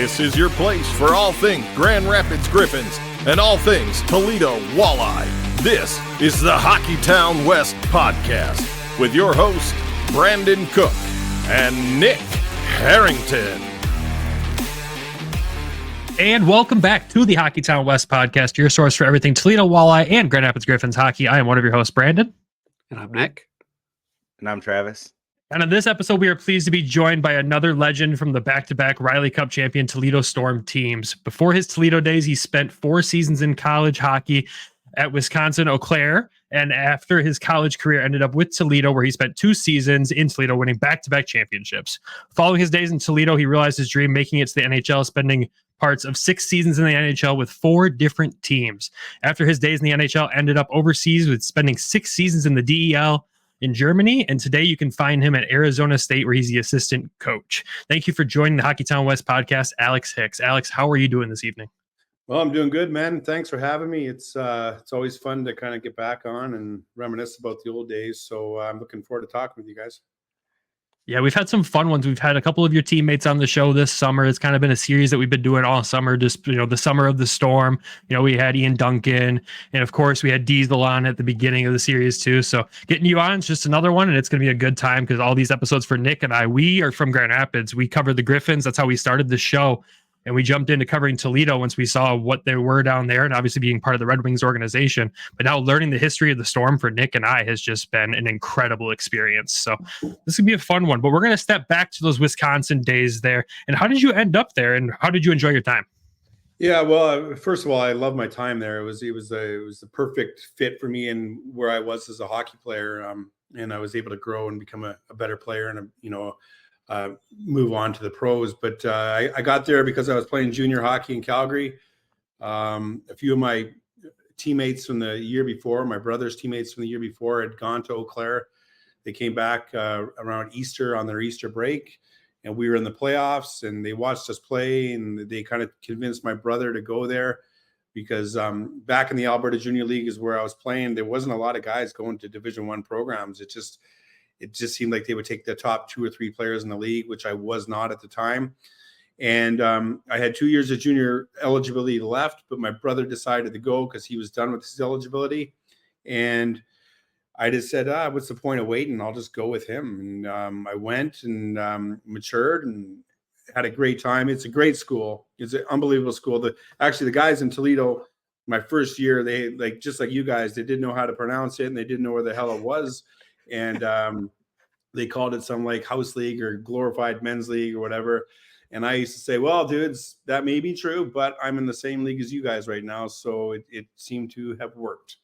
This is your place for all things Grand Rapids Griffins and all things Toledo Walleye. This is the Hockeytown West Podcast with your host, Brandon Cook and Nick Harrington. And welcome back to the Hockeytown West Podcast, your source for everything Toledo Walleye and Grand Rapids Griffins hockey. I am one of your hosts, Brandon. And I'm Nick. And I'm Travis. And on this episode, we are pleased to be joined by another legend from the back-to-back Riley Cup champion ToledoStorm teams. Before his Toledo days, he spent 4 seasons in college hockey at Wisconsin Eau Claire, and after his college career ended up with Toledo, where he spent 2 seasons in Toledo, winning back-to-back championships. Following his days in Toledo, he realized his dream, making it to the NHL, spending parts of 6 seasons in the NHL with 4 different teams. After his days in the NHL, ended up overseas with spending 6 seasons in the DEL in Germany, and today you can find him at Arizona State, where he's the assistant coach. Thank you for joining the Hockeytown West Podcast, Alex Hicks. Alex, how are you doing this evening? Well, I'm doing good, man. Thanks for having me. It's always fun to kind of get back on and reminisce about the old days. So I'm looking forward to talking with you guys. Yeah, we've had some fun ones. We've had a couple of your teammates on the show this summer. It's kind of been a series that we've been doing all summer, just, the summer of the storm. We had Ian Duncan, and of course we had Diesel on at the beginning of the series too. So getting you on is just another one, and it's going to be a good time because all these episodes for Nick and I, we are from Grand Rapids. We covered the Griffins. That's how we started the show. And we jumped into covering Toledo once we saw what they were down there, and obviously being part of the Red Wings organization. But now learning the history of the Storm for Nick and I has just been an incredible experience. So this could be a fun one. But we're going to step back to those Wisconsin days there. And how did you end up there, and how did you enjoy your time? Yeah, well, first of all, I love my time there. It was the perfect fit for me and where I was as a hockey player, and I was able to grow and become a better player and move on to the pros. But I got there because I was playing junior hockey in Calgary. A few of my teammates from the year before, my brother's teammates from the year before, had gone to Eau Claire. They came back around Easter on their Easter break, and we were in the playoffs, and they watched us play, and they kind of convinced my brother to go there because back in the Alberta Junior League is where I was playing. There wasn't a lot of guys going to Division I programs. It just seemed like they would take the top 2 or 3 players in the league, which I was not at the time. And I had 2 years of junior eligibility left, but my brother decided to go because he was done with his eligibility. And I just said, what's the point of waiting? I'll just go with him. And I went and matured and had a great time. It's a great school. It's an unbelievable school. Actually, the guys in Toledo, my first year, they just like you guys, they didn't know how to pronounce it, and they didn't know where the hell it was. And they called it some like house league or glorified men's league or whatever. And I used to say, well, dudes, that may be true, but I'm in the same league as you guys right now. So it seemed to have worked.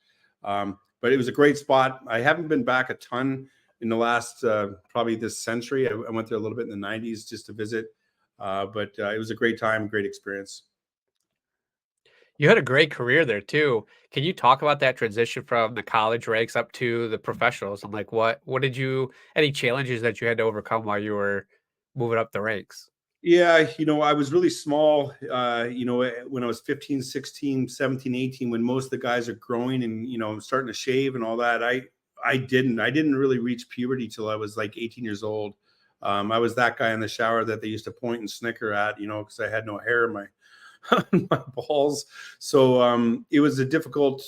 But it was a great spot. I haven't been back a ton in the last probably this century. I went there a little bit in the 90s just to visit. But it was a great time, great experience. You had a great career there too. Can you talk about that transition from the college ranks up to the professionals, and like what did you, any challenges that you had to overcome while you were moving up the ranks? Yeah, I was really small, when I was 15, 16, 17, 18, when most of the guys are growing and, starting to shave and all that. I didn't really reach puberty till I was like 18 years old. I was that guy in the shower that they used to point and snicker at, because I had no hair in my balls. So it was a difficult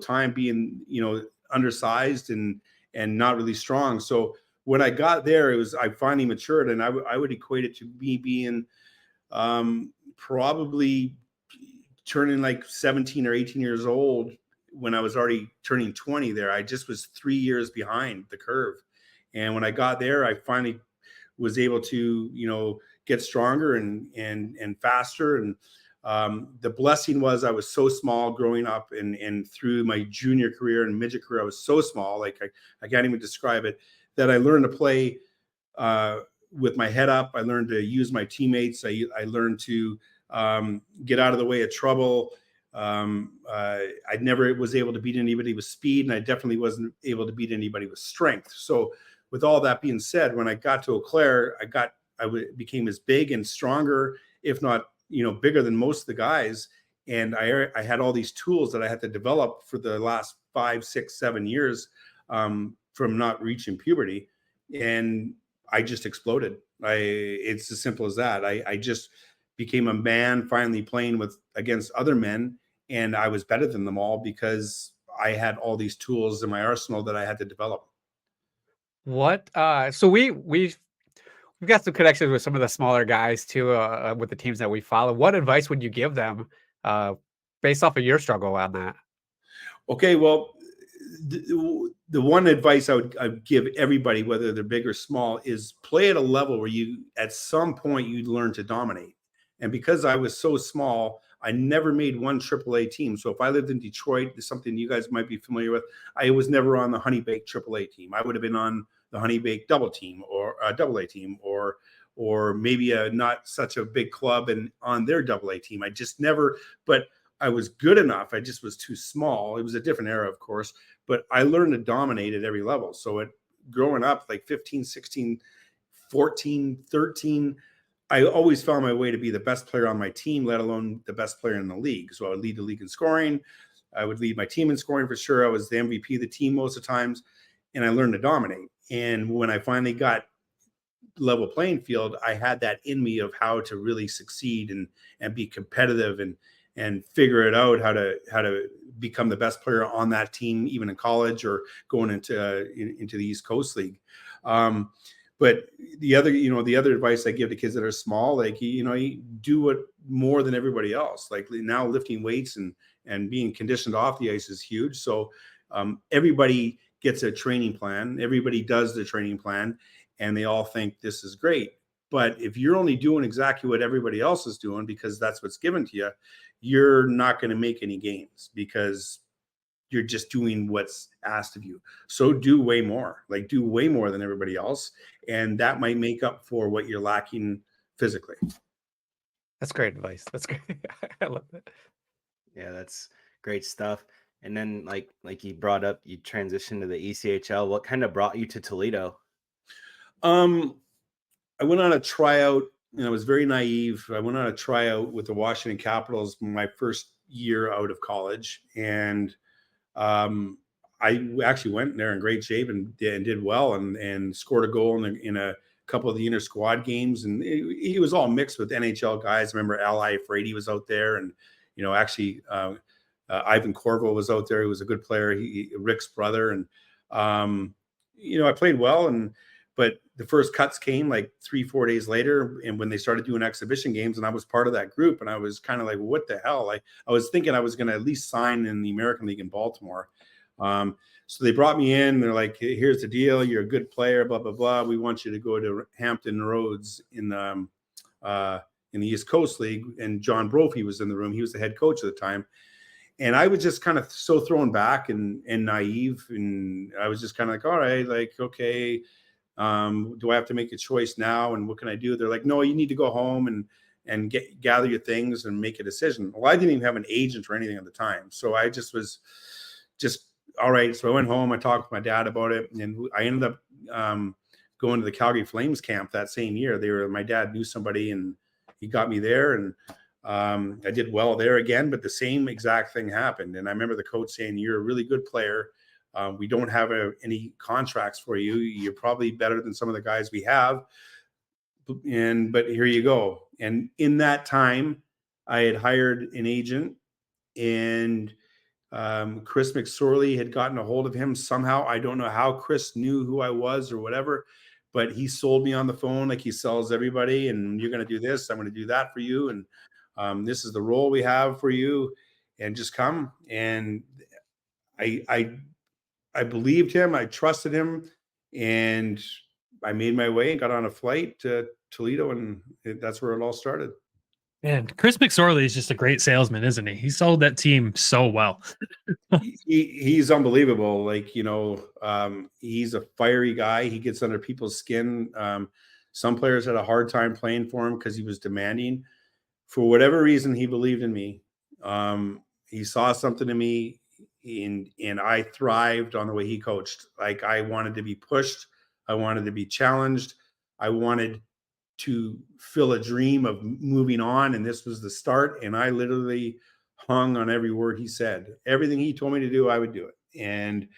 time being, undersized and not really strong. So when I got there, I finally matured, and I would equate it to me being probably turning like 17 or 18 years old when I was already turning 20 there. I just was 3 years behind the curve. And when I got there, I finally was able to, get stronger and faster. And the blessing was I was so small growing up, and through my junior career and midget career, I was so small, like I can't even describe it, that I learned to play with my head up. I learned to use my teammates. I learned to get out of the way of trouble. I never was able to beat anybody with speed, and I definitely wasn't able to beat anybody with strength. So with all that being said, when I got to Eau Claire, I became as big and stronger, if not, bigger than most of the guys. And I had all these tools that I had to develop for the last 5, 6, 7 years from not reaching puberty. And I just exploded. It's as simple as that. I just became a man finally playing against other men. And I was better than them all because I had all these tools in my arsenal that I had to develop. What? So we've got some connections with some of the smaller guys too, with the teams that we follow. What advice would you give them, based off of your struggle on that? Okay, well, the one advice I'd give everybody, whether they're big or small, is play at a level where you, at some point, you'd learn to dominate. And because I was so small, I never made one AAA team. So if I lived in Detroit, it's something you guys might be familiar with. I was never on the Honey Baked AAA team. I would have been on the Honey Baked double team or a AA team, or maybe a not such a big club and on their AA team. I just never, but I was good enough. I just was too small. It was a different era, of course, but I learned to dominate at every level. So growing up, like 15, 16, 14, 13, I always found my way to be the best player on my team, let alone the best player in the league. So I would lead the league in scoring. I would lead my team in scoring for sure. I was the MVP of the team most of the times, and I learned to dominate. And when I finally got level playing field, I had that in me of how to really succeed and be competitive and figure it out how to become the best player on that team, even in college or going into the East Coast League. But the other advice I give to kids that are small, like, you do it more than everybody else. Like now lifting weights and being conditioned off the ice is huge. So everybody gets a training plan. Everybody does the training plan and they all think this is great. But if you're only doing exactly what everybody else is doing because that's what's given to you, you're not going to make any gains because you're just doing what's asked of you. So do way more than everybody else. And that might make up for what you're lacking physically. That's great advice. That's great. I love that. Yeah, that's great stuff. And then like you brought up, you transitioned to the ECHL. What kind of brought you to Toledo? I went on a tryout and I was very naive. I went on a tryout with the Washington Capitals my first year out of college. And I actually went there in great shape and did well and scored a goal in a couple of the inter squad games. And it was all mixed with NHL guys. I remember Ally Frady was out there, and Ivan Corvo was out there. He was a good player. Rick's brother, and I played well. But the first cuts came like 3-4 days later, and when they started doing exhibition games, and I was part of that group, and I was kind of like, what the hell? I was thinking I was going to at least sign in the American League in Baltimore. So they brought me in. They're like, hey, here's the deal. You're a good player, blah, blah, blah. We want you to go to Hampton Roads in the East Coast League. And John Brophy was in the room. He was the head coach at the time. And I was just kind of so thrown back and naive. And I was just kind of like, all right, like, okay, do I have to make a choice now? And what can I do? They're like, no, you need to go home and gather your things and make a decision. Well, I didn't even have an agent or anything at the time. So I just was all right. So I went home, I talked with my dad about it, and I ended up going to the Calgary Flames camp that same year. My dad knew somebody and he got me there, and I did well there again, but the same exact thing happened. And I remember the coach saying, you're a really good player. We don't have any contracts for you. You're probably better than some of the guys we have. But here you go. And in that time, I had hired an agent, and Chris McSorley had gotten a hold of him somehow. I don't know how Chris knew who I was or whatever, but he sold me on the phone like he sells everybody. And you're going to do this, I'm going to do that for you. And this is the role we have for you, and just come. And I believed him. I trusted him, and I made my way and got on a flight to Toledo, and that's where it all started. And Chris McSorley is just a great salesman, isn't he? He sold that team so well. He's unbelievable. Like, he's a fiery guy. He gets under people's skin. Some players had a hard time playing for him because he was demanding. For whatever reason, he believed in me. He saw something in me, and I thrived on the way he coached. Like, I wanted to be pushed. I wanted to be challenged. I wanted to fill a dream of moving on, and this was the start. And I literally hung on every word he said. Everything he told me to do, I would do it. And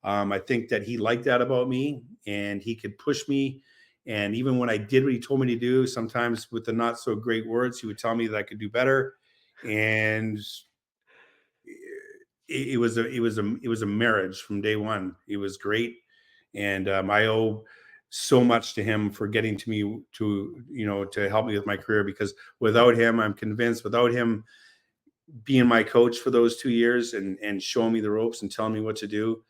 I think that he liked that about me, and he could push me And even when I did what he told me to do, sometimes with the not so great words, he would tell me that I could do better. And it was a marriage from day one. It was great. And I owe so much to him for getting to me to help me with my career, because without him, I'm convinced, without him being my coach for those 2 years and showing me the ropes and telling me what to do,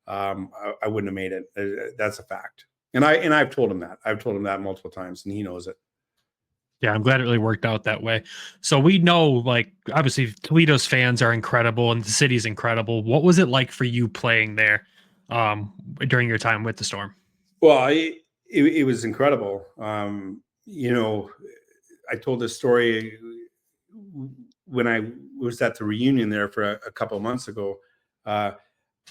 I wouldn't have made it. That's a fact. And I've told him that. I've told him that multiple times, and he knows it. Yeah, I'm glad it really worked out that way. So we know, like, obviously Toledo's fans are incredible and the city's incredible. What was it like for you playing there during your time with the Storm? Well, it was incredible. I told this story when I was at the reunion there for a couple of months ago.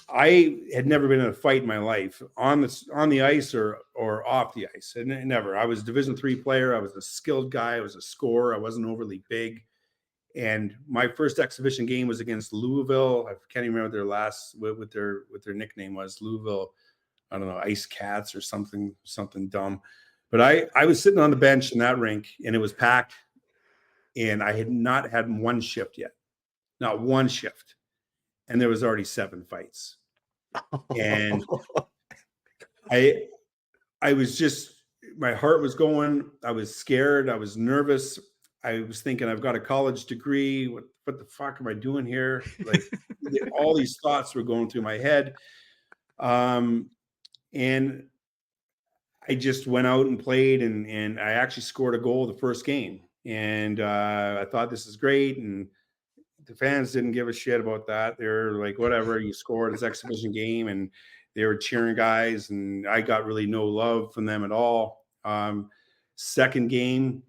I had never been in a fight in my life on the ice or off the ice. And never. I was a Division III player. I was a skilled guy. I was a scorer. I wasn't overly big. And my first exhibition game was against Louisville. I can't even remember what their nickname was. Louisville, I don't know, Ice Cats or something dumb. But I was sitting on the bench in that rink, and it was packed. And I had not had one shift yet, not one shift. And there was already 7 fights. And I was just, my heart was going. I was scared. I was nervous. I was thinking, I've got a college degree. What the fuck am I doing here? Like, all these thoughts were going through my head. And I just went out and played, and I actually scored a goal the first game. And I thought, this is great. And the fans didn't give a shit about that. They're like, whatever, you scored this exhibition game, and they were cheering guys, and I got really no love from them at all. Second game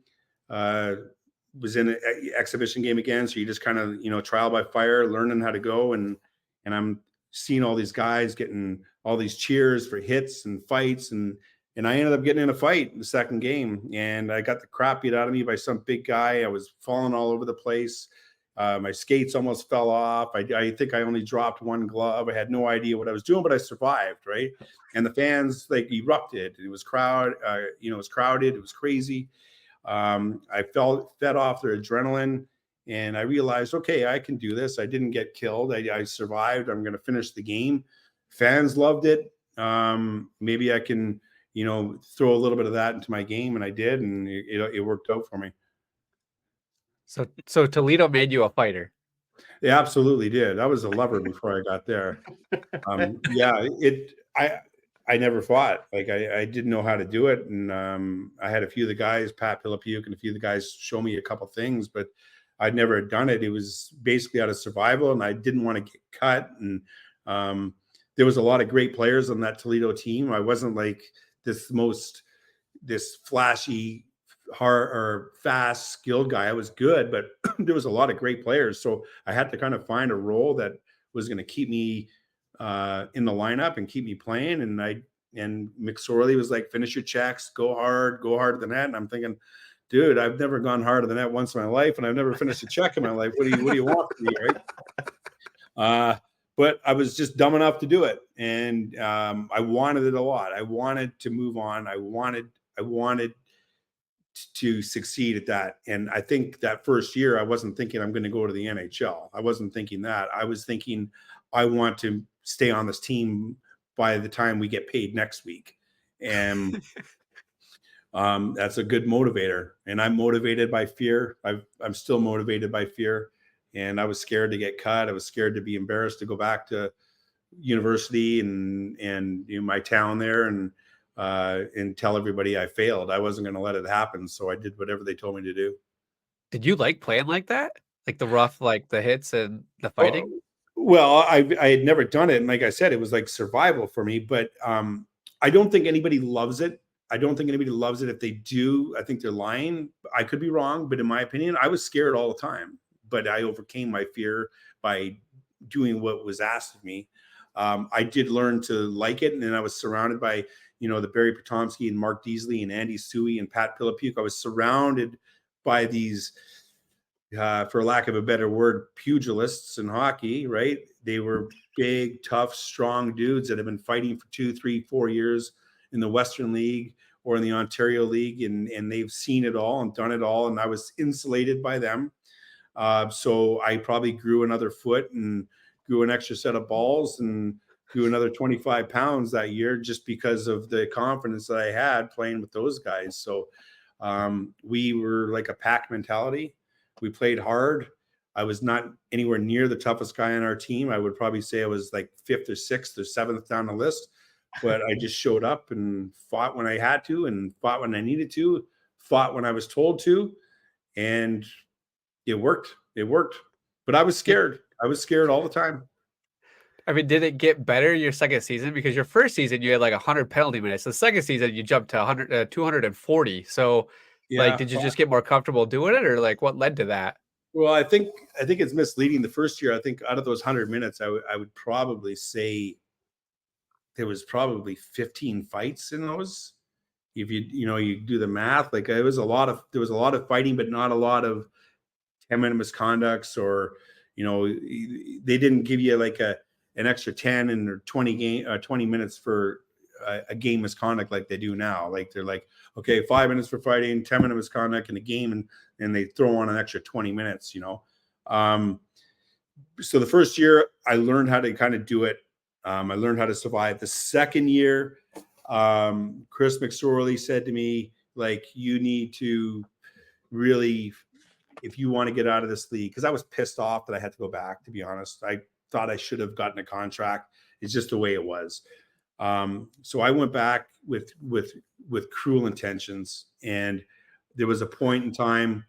was in an exhibition game again. So you just kind of, trial by fire, learning how to go. And I'm seeing all these guys getting all these cheers for hits and fights. And I ended up getting in a fight in the second game, and I got the crap beat out of me by some big guy. I was falling all over the place. My skates almost fell off. I think I only dropped one glove. I had no idea what I was doing, but I survived, right? And the fans erupted. It was crowded. It was crazy. I fed off their adrenaline, and I realized, okay, I can do this. I didn't get killed. I survived. I'm going to finish the game. Fans loved it. Maybe I can, throw a little bit of that into my game, and I did, and it worked out for me. So Toledo made you a fighter. They absolutely did. I was a lover before I got there. I never fought. Like, I didn't know how to do it. And I had a few of the guys, Pat Pilipuk and a few of the guys, show me a couple things, but I'd never done it. It was basically out of survival, and I didn't want to get cut. And there was a lot of great players on that Toledo team. I wasn't like this flashy, hard or fast, skilled guy. I was good, but there was a lot of great players. So I had to kind of find a role that was going to keep me in the lineup and keep me playing. And McSorley was like, finish your checks, go hard to the net. And I'm thinking, dude, I've never gone hard to the net once in my life, and I've never finished a check in my life. What do you want from me, right? But I was just dumb enough to do it. And I wanted it a lot. I wanted to move on. I wanted to succeed at that. And I think that first year, I wasn't thinking I'm going to go to the NHL. I wasn't thinking that. I was thinking I want to stay on this team by the time we get paid next week. And that's a good motivator. And I'm motivated by fear. I'm still motivated by fear. And I was scared to get cut. I was scared to be embarrassed to go back to university and my town there and tell everybody I failed. I wasn't going to let it happen. So I did whatever they told me to do. Did you like playing like that? Like the rough, like the hits and the fighting? Well, I had never done it. And like I said, it was like survival for me, but I don't think anybody loves it. I don't think anybody loves it. If they do, I think they're lying. I could be wrong, but in my opinion, I was scared all the time, but I overcame my fear by doing what was asked of me. I did learn to like it. And then I was surrounded by, the Barry Potomsky and Mark Deasley and Andy Suey and Pat Pilipuk. I was surrounded by these, for lack of a better word, pugilists in hockey, right? They were big, tough, strong dudes that have been fighting for 2, 3, 4 years in the Western League or in the Ontario League, and they've seen it all and done it all, and I was insulated by them. So I probably grew another foot and grew an extra set of balls and grew another 25 pounds that year just because of the confidence that I had playing with those guys. So we were like a pack mentality. We played hard. I was not anywhere near the toughest guy on our team. I would probably say I was like 5th or 6th or 7th down the list, but I just showed up and fought when I had to and fought when I needed to, fought when I was told to, and it worked. It worked. But I was scared. I was scared all the time. I mean, did it get better your second season? Because your first season, you had like 100 penalty minutes. The second season, you jumped to 100, 240. So, like, did you just get more comfortable doing it, or like what led to that? Well, I think it's misleading. The first year, I think out of those 100 minutes, I would probably say there was probably 15 fights in those. If you do the math, like there was a lot of fighting, but not a lot of 10-minute misconducts, or they didn't give you like an extra 10 and 20 minutes for a game misconduct like they do now. Like they're like, okay, 5 minutes for fighting, 10-minute misconduct in a game, and they throw on an extra 20 minutes. So the first year I learned how to kind of do it. I learned how to survive. The second year, Chris McSorley said to me, like, you need to really, if you want to get out of this league, because I was pissed off that I had to go back, to be honest. I thought I should have gotten a contract. It's just the way it was. So I went back with cruel intentions, and there was a point in time,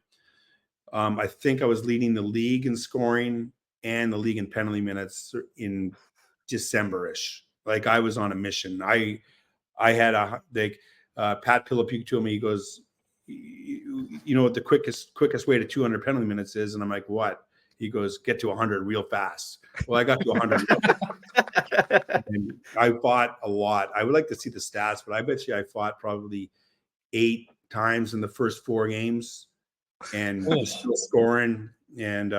I think I was leading the league in scoring and the league in penalty minutes in December-ish. Like I was on a mission. I had Pat Pilipuk told me, he goes, you know what the quickest way to 200 penalty minutes is? And I'm like, what? He goes, get to 100 real fast. Well, I got to 100. And I fought a lot. I would like to see the stats, but I bet you I fought probably 8 times in the first 4 games, and still scoring. And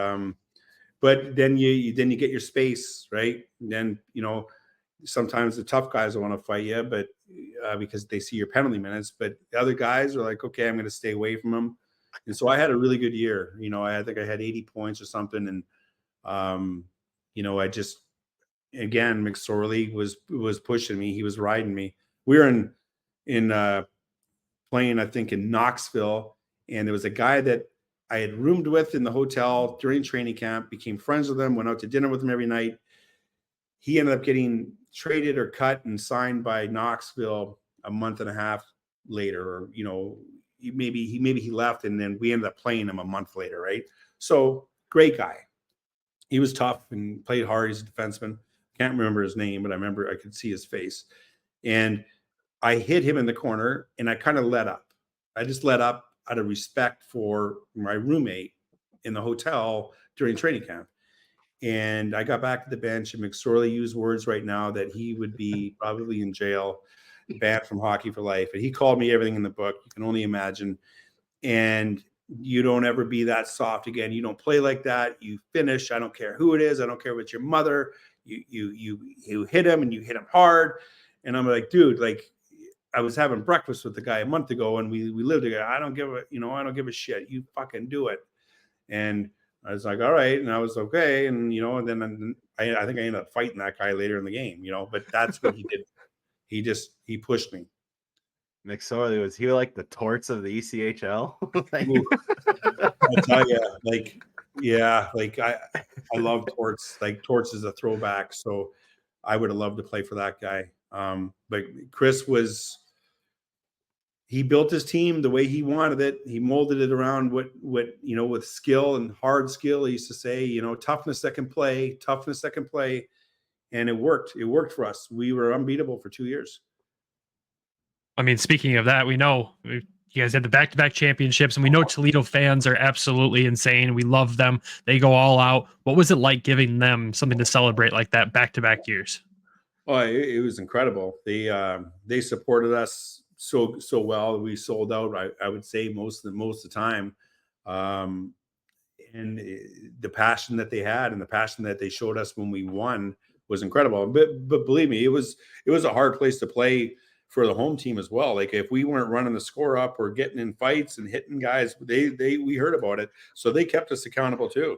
but then you get your space, right? And then sometimes the tough guys want to fight you, but because they see your penalty minutes. But the other guys are like, okay, I'm going to stay away from them. And so I had a really good year. I think I had 80 points or something. And, I just, again, McSorley was pushing me. He was riding me. We were in playing, I think, in Knoxville. And there was a guy that I had roomed with in the hotel during training camp, became friends with him, went out to dinner with him every night. He ended up getting traded or cut and signed by Knoxville a month and a half later, or, maybe he left, and then we ended up playing him a month later, right? So great guy. He was tough and played hard. He's a defenseman. Can't remember his name, but I remember I could see his face. And I hit him in the corner, and I kind of let up. I just let up out of respect for my roommate in the hotel during training camp. And I got back to the bench, and McSorley used words right now that he would be probably in jail, banned from hockey for life. And he called me everything in the book. You can only imagine. And you don't ever be that soft again. You don't play like that. You finish. I don't care who it is. I don't care if it's your mother. You hit him, and you hit him hard. And I'm like, dude, like, I was having breakfast with the guy a month ago, and we lived together. I don't give a shit. You fucking do it. And I was like, all right. And I was okay. And, and then I think I ended up fighting that guy later in the game, but that's what he did. He pushed me. McSorley, was he like the Torts of the ECHL? I tell you, I love Torts. Like, Torts is a throwback. So I would have loved to play for that guy. But Chris he built his team the way he wanted it. He molded it around what with skill and hard skill. He used to say, toughness that can play. And it worked. It worked for us. We were unbeatable for 2 years. I mean, speaking of that, we know you guys had the back-to-back championships, and we know Toledo fans are absolutely insane. We love them. They go all out. What was it like giving them something to celebrate like that back-to-back years? Oh, it was incredible. They supported us so well. We sold out, I would say, most of the time. And the passion that they had and the passion that they showed us when we won was incredible. But believe me, it was a hard place to play for the home team as well. Like if we weren't running the score up or getting in fights and hitting guys, we heard about it. So they kept us accountable too.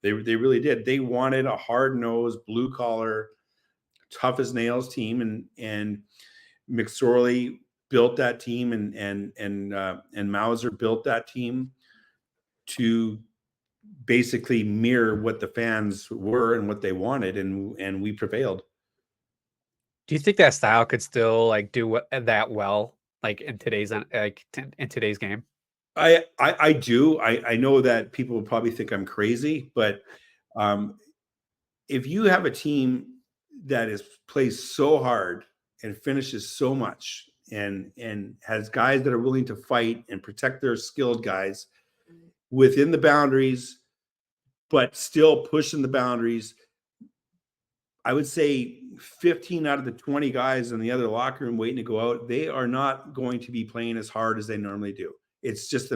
They really did. They wanted a hard-nosed, blue-collar, tough as nails team, and McSorley built that team, and Mauser built that team to basically mirror what the fans were and what they wanted, and we prevailed. Do you think that style could still like do that well, like in today's in today's game? I do. I know that people will probably think I'm crazy, but if you have a team that plays so hard and finishes so much and has guys that are willing to fight and protect their skilled guys within the boundaries, but still pushing the boundaries, I would say 15 out of the 20 guys in the other locker room waiting to go out, they are not going to be playing as hard as they normally do. It's just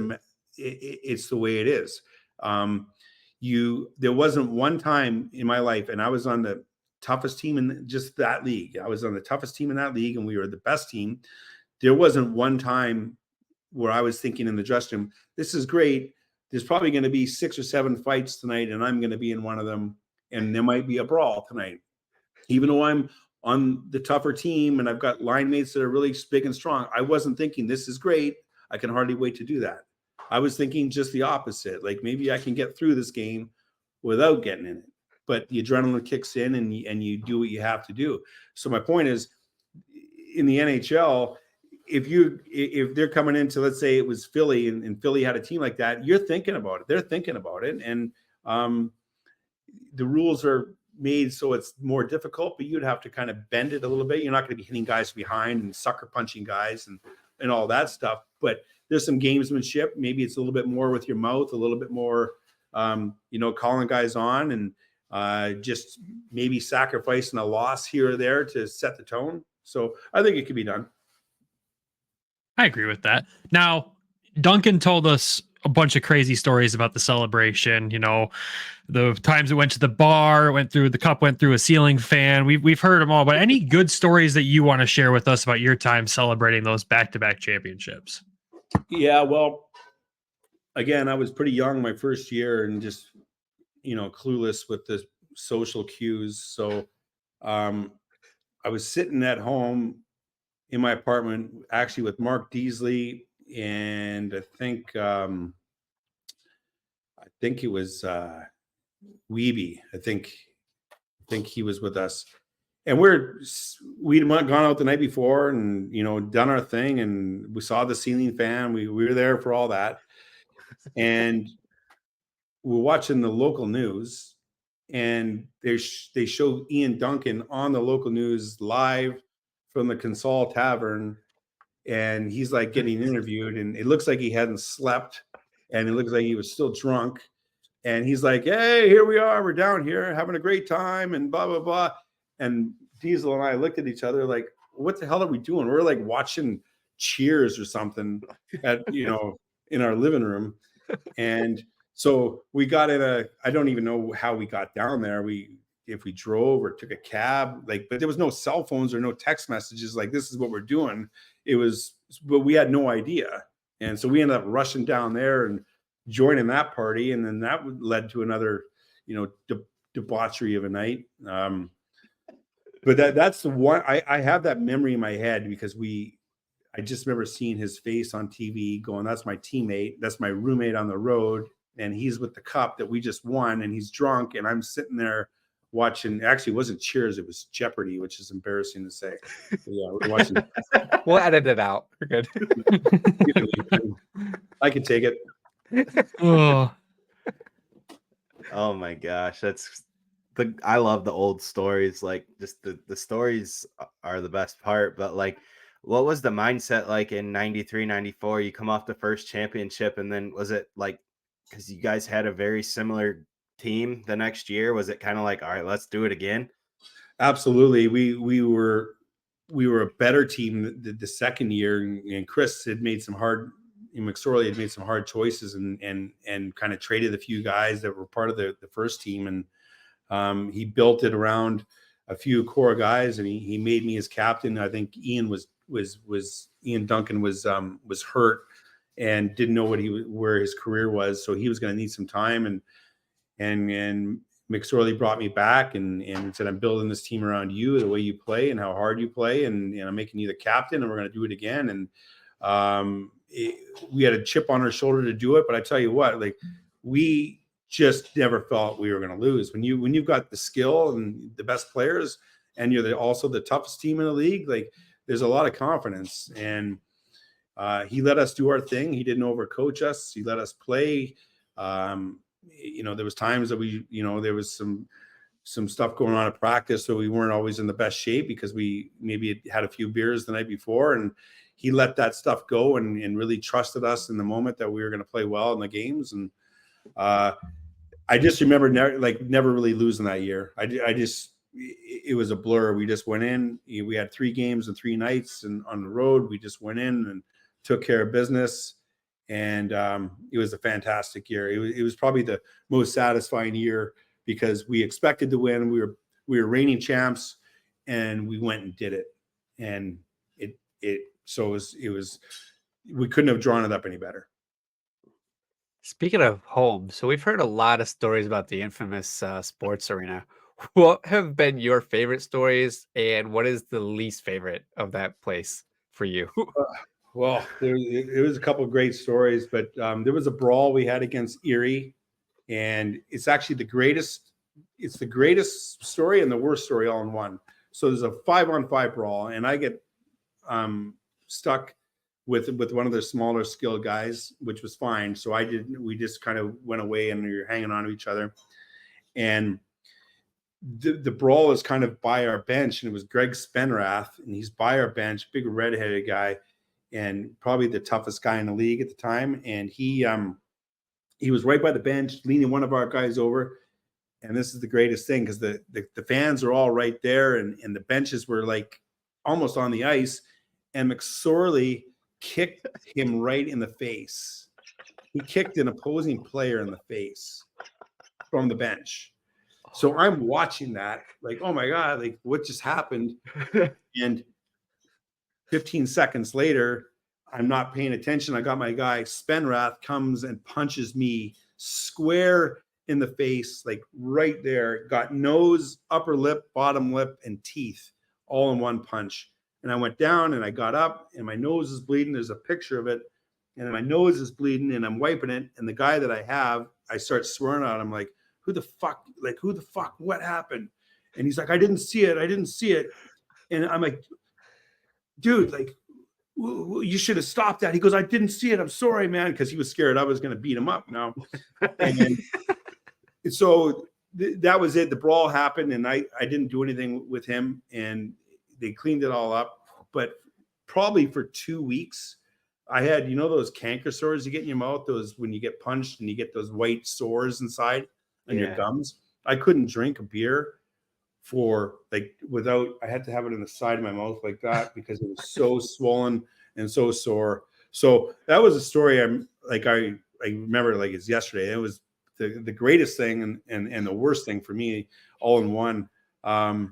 it's the way it is. There wasn't one time in my life, and I was on the toughest team in just that league. I was on the toughest team in that league, and we were the best team. There wasn't one time where I was thinking in the dressing room, this is great. There's probably going to be 6 or 7 fights tonight, and I'm going to be in one of them, and there might be a brawl tonight. Even though I'm on the tougher team and I've got line mates that are really big and strong, I wasn't thinking this is great. I can hardly wait to do that. I was thinking just the opposite. Like maybe I can get through this game without getting in it. But the adrenaline kicks in and you do what you have to do. So my point is, in the NHL, if they're coming into, let's say it was Philly and Philly had a team like that, you're thinking about it. They're thinking about it. And the rules are made so it's more difficult, but you'd have to kind of bend it a little bit. You're not going to be hitting guys behind and sucker punching guys and all that stuff. But there's some gamesmanship. Maybe it's a little bit more with your mouth, a little bit more, calling guys on and just maybe sacrificing a loss here or there to set the tone. So I think it could be done. I agree with that. Now, Duncan told us a bunch of crazy stories about the celebration. You know, the times it went to the bar, the cup went through a ceiling fan. We've heard them all, but any good stories that you want to share with us about your time celebrating those back-to-back championships? Yeah, well, again, I was pretty young my first year and just, clueless with the social cues. So I was sitting at home in my apartment, actually with Mark Deasley, and I think it was Weeby. I think he was with us, and we'd gone out the night before and done our thing, and we saw the ceiling fan. We were there for all that, and we're watching the local news, and they show Ian Duncan on the local news live from the Consol Tavern. And he's like getting interviewed, and it looks like he hadn't slept, and it looks like he was still drunk. And he's like, "Hey, here we are. We're down here having a great time," and blah, blah, blah. And Diesel and I looked at each other like, what the hell are we doing? We're like watching Cheers or something at, in our living room. And so we got I don't even know how we got down there. If we drove or took a cab, but there was no cell phones or no text messages. Like, this is what we're doing. But we had no idea. And so we ended up rushing down there and joining that party. And then that led to another, debauchery of a night. But that's the one, I have that memory in my head because I just remember seeing his face on TV going, that's my teammate. That's my roommate on the road. And he's with the cup that we just won, and he's drunk. And I'm sitting there watching. Actually, it wasn't Cheers, it was Jeopardy, which is embarrassing to say. But yeah, we're watching. We'll edit it out. We're good. I can take it. Oh my gosh, I love the old stories. Like, just the stories are the best part. But like, what was the mindset like in 93, 94? You come off the first championship, and then was it like, because you guys had a very similar team the next year, was it kind of like, all right, let's do it again? Absolutely. We were a better team the second year, and Chris had made some hard, McSorley had made some hard choices and kind of traded a few guys that were part of the first team, and he built it around a few core guys, and he made me his captain. I think Ian Duncan was hurt and didn't know where his career was, so he was going to need some time. And McSorley brought me back and said, I'm building this team around you, the way you play and how hard you play, and I'm making you the captain, and we're going to do it again. And we had a chip on our shoulder to do it, but I tell you what, like, we just never felt we were going to lose. When you've got the skill and the best players, and you're also the toughest team in the league, like, there's a lot of confidence. And he let us do our thing. He didn't overcoach us. He let us play. There was times that there was some stuff going on at practice, so we weren't always in the best shape because we maybe had a few beers the night before, and he let that stuff go and really trusted us in the moment that we were going to play well in the games. And I just remember never really losing that year. It was a blur. We just went in. We had 3 games and 3 nights, and on the road, we just went in and took care of business. And it was a fantastic year. It was probably the most satisfying year because we expected to win. We were reigning champs, and we went and did it. And we couldn't have drawn it up any better. Speaking of home, so we've heard a lot of stories about the infamous sports arena. What have been your favorite stories, and what is the least favorite of that place for you? Well, there was a couple of great stories, but there was a brawl we had against Erie, and it's actually the greatest story and the worst story all in one. So there's a 5-on-5 brawl, and I get stuck with one of the smaller skilled guys, which was fine. So we just kind of went away, and we were hanging on to each other. And the brawl is kind of by our bench, and it was Greg Spenrath, and he's by our bench, big redheaded guy, and probably the toughest guy in the league at the time. And he was right by the bench, leaning one of our guys over. And this is the greatest thing, because the fans are all right there, and the benches were like almost on the ice. And McSorley kicked him right in the face. He kicked an opposing player in the face from the bench. So I'm watching that, like, oh my God, like, what just happened? And 15 seconds later, I'm not paying attention. I got my guy Spenrath comes and punches me square in the face, like right there. Got nose, upper lip, bottom lip, and teeth all in one punch. And I went down and I got up, and my nose is bleeding. There's a picture of it. And my nose is bleeding, and I'm wiping it. And the guy that I start swearing at him, like, who the fuck, what happened? And he's like, I didn't see it. And I'm like, dude, like, you should have stopped that. He goes, I didn't see it. I'm sorry, man. Because he was scared I was going to beat him up now. And so that was it. The brawl happened, and I didn't do anything with him, and they cleaned it all up. But probably for 2 weeks, I had, those canker sores you get in your mouth, those when you get punched and you get those white sores inside on your gums. I couldn't drink a beer I had to have it in the side of my mouth like that because it was so swollen and so sore. So that was a story I remember like it's yesterday. It was the greatest thing and the worst thing for me all in one. I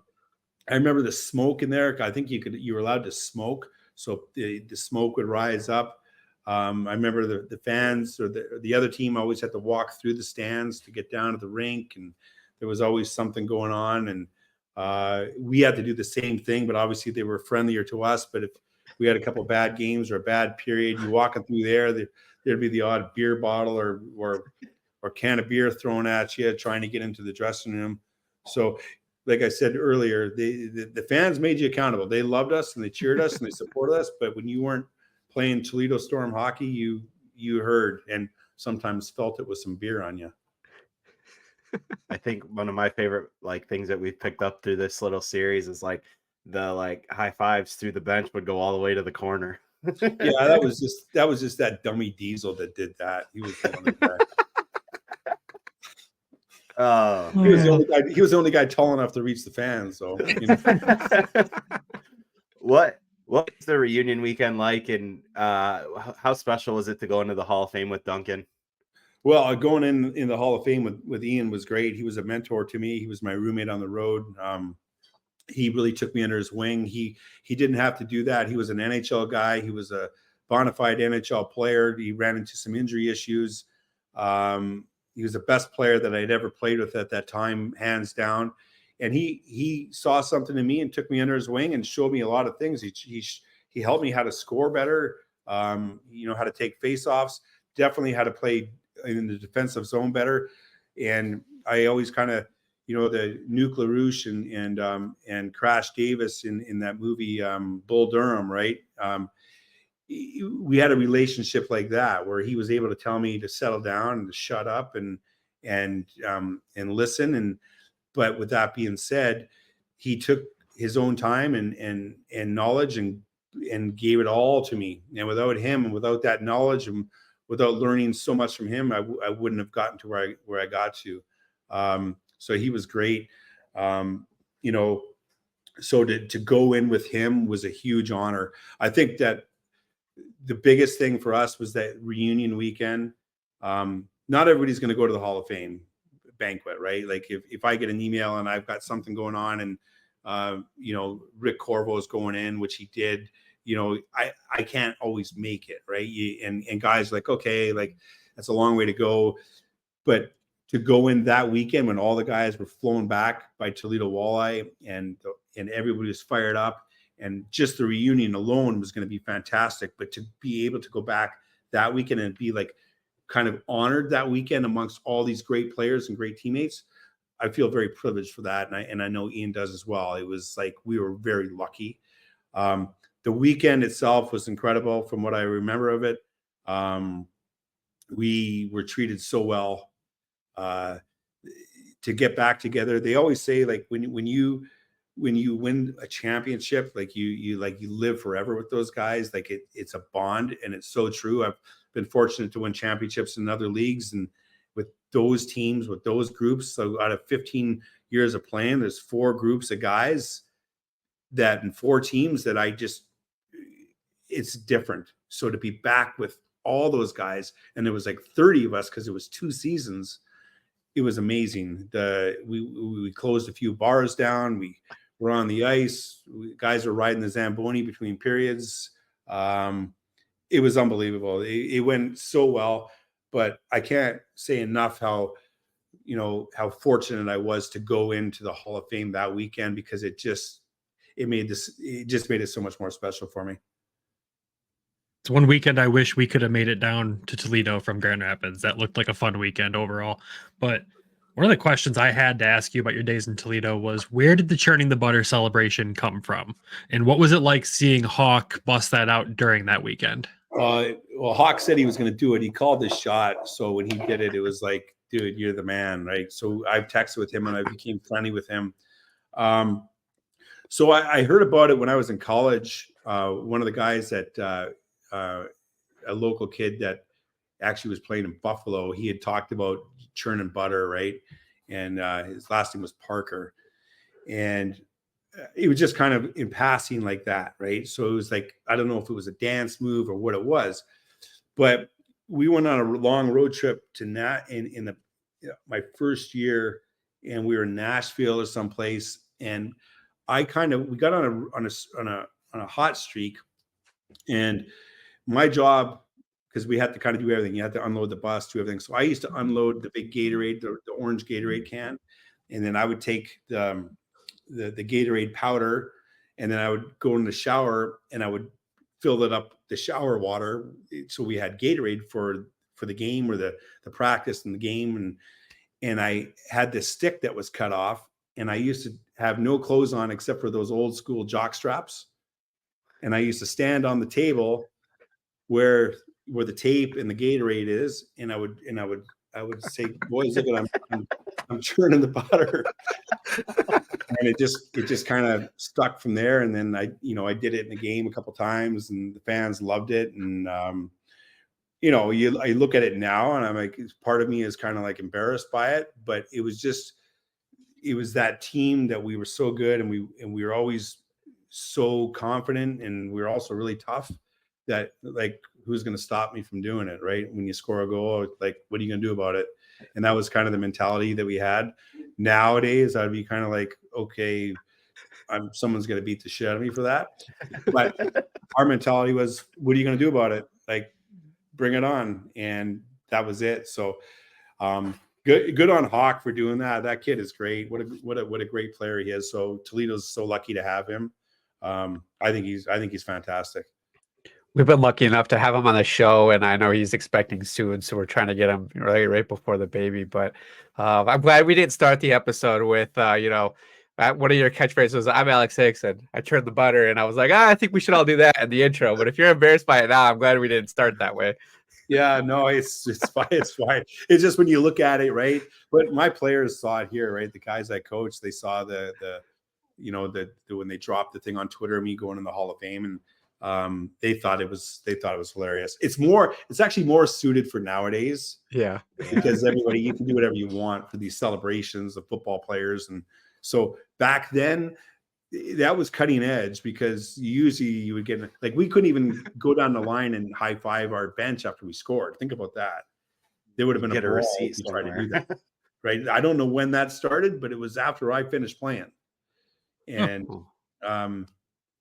remember the smoke in there. I think you were allowed to smoke. So the smoke would rise up. I remember the fans or the other team always had to walk through the stands to get down to the rink, and there was always something going on. And we had to do the same thing, but obviously they were friendlier to us. But if we had a couple of bad games or a bad period, you walking through there'd be the odd beer bottle or can of beer thrown at you, trying to get into the dressing room. So, like I said earlier, the fans made you accountable. They loved us and they cheered us and they supported us. But when you weren't playing ToledoStorm hockey, you heard and sometimes felt it with some beer on you. I think one of my favorite things that we've picked up through this little series is the high fives through the bench would go all the way to the corner. Yeah, that was just that dummy Diesel that did that. He was the one that he was the only guy tall enough to reach the fans. So What was the reunion weekend like, and how special was it to go into the Hall of Fame with Duncan? Well, going in the Hall of Fame with Ian was great. He was a mentor to me. He was my roommate on the road. he really took me under his wing. He didn't have to do that. He was an NHL guy. He was a bona fide NHL player. He ran into some injury issues. He was the best player that I'd ever played with at that time, hands down. And he saw something in me and took me under his wing and showed me a lot of things. He helped me how to score better, how to take faceoffs, definitely how to play in the defensive zone better. And I always kind of, the Nuke LaRouche and Crash Davis in that movie, Bull Durham, right? We had a relationship like that where he was able to tell me to settle down and to shut up and listen. But with that being said, he took his own time and knowledge and gave it all to me. And without him and without that knowledge and without learning so much from him, I wouldn't have gotten to where I got to. So he was great. So to go in with him was a huge honor. I think that the biggest thing for us was that reunion weekend. Not everybody's going to go to the Hall of Fame banquet, right? Like if I get an email and I've got something going on and, Rick Corvo's going in, which he did, I can't always make it, right? And guys like, okay, like that's a long way to go. But to go in that weekend when all the guys were flown back by Toledo Walleye and everybody was fired up, and just the reunion alone was going to be fantastic. But to be able to go back that weekend and be like kind of honored that weekend amongst all these great players and great teammates, I feel very privileged for that. And I know Ian does as well. It was like, we were very lucky. The weekend itself was incredible from what I remember of it. We were treated so well to get back together. They always say, like, when you win a championship, like you live forever with those guys. Like it's a bond, and it's so true. I've been fortunate to win championships in other leagues, and with those teams, with those groups. So out of 15 years of playing, there's 4 groups of guys that, and 4 teams that it's different. So to be back with all those guys, and there was like 30 of us because it was 2 seasons. It was amazing. We closed a few bars down. We were on the ice. Guys were riding the Zamboni between periods. It was unbelievable. It went so well, but I can't say enough how fortunate I was to go into the Hall of Fame that weekend, because it just made it so much more special for me. It's one weekend I wish we could have made it down to Toledo from Grand Rapids. That looked like a fun weekend overall. But one of the questions I had to ask you about your days in Toledo was, where did the churning the butter celebration come from? And what was it like seeing Hawk bust that out during that weekend? Well, Hawk said he was going to do it. He called his shot. So when he did it, it was like, dude, you're the man, right? So I texted with him and I became friendly with him. So I heard about it when I was in college. One of the guys that a local kid that actually was playing in Buffalo, he had talked about churning butter, right? And his last name was Parker. And it was just kind of in passing like that, right? So it was like, I don't know if it was a dance move or what it was, but we went on a long road trip to my first year, and we were in Nashville or someplace, and we got on a hot streak, and my job, because we had to kind of do everything. You had to unload the bus, do everything. So I used to unload the big Gatorade, the orange Gatorade can, and then I would take the Gatorade powder, and then I would go in the shower and I would fill it up, the shower water. So we had Gatorade for the game, or the practice and the game. And I had this stick that was cut off, and I used to have no clothes on except for those old school jock straps. And I used to stand on the table where the tape and the Gatorade is, and I would say, boys, look at, I'm churning the butter. And it just kind of stuck from there. And then I did it in the game a couple of times, and the fans loved it. And I look at it now and I'm like, part of me is kind of like embarrassed by it, but it was that team that we were so good, and we were always so confident, and we were also really tough, that like, who's going to stop me from doing it, right? When you score a goal, like, what are you going to do about it? And that was kind of the mentality that we had. Nowadays, I'd be kind of like, okay, someone's going to beat the shit out of me for that. But our mentality was, what are you going to do about it? Like, bring it on. And that was it. So good on Hawk for doing that. That kid is great. What a great player he is. So Toledo's so lucky to have him. I think he's fantastic. We've been lucky enough to have him on the show, and I know he's expecting soon, so we're trying to get him right before the baby. But I'm glad we didn't start the episode with one of your catchphrases was, "I'm Alex Hicks," and I turned the butter, and I was like, I think we should all do that in the intro. But if you're embarrassed by it now, I'm glad we didn't start that way. Yeah, no, it's fine. It's fine. It's just when you look at it, right? But my players saw it here, right? The guys I coach, they saw the when they dropped the thing on Twitter of me going in the Hall of Fame, and they thought it was hilarious. It's actually more suited for nowadays. Yeah. Because everybody, you can do whatever you want for these celebrations of football players. And so back then that was cutting edge, because usually you would get, like, we couldn't even go down the line and high five our bench after we scored. Think about that. There would have been a receipt to try to do that. Right. I don't know when that started, but it was after I finished playing. And,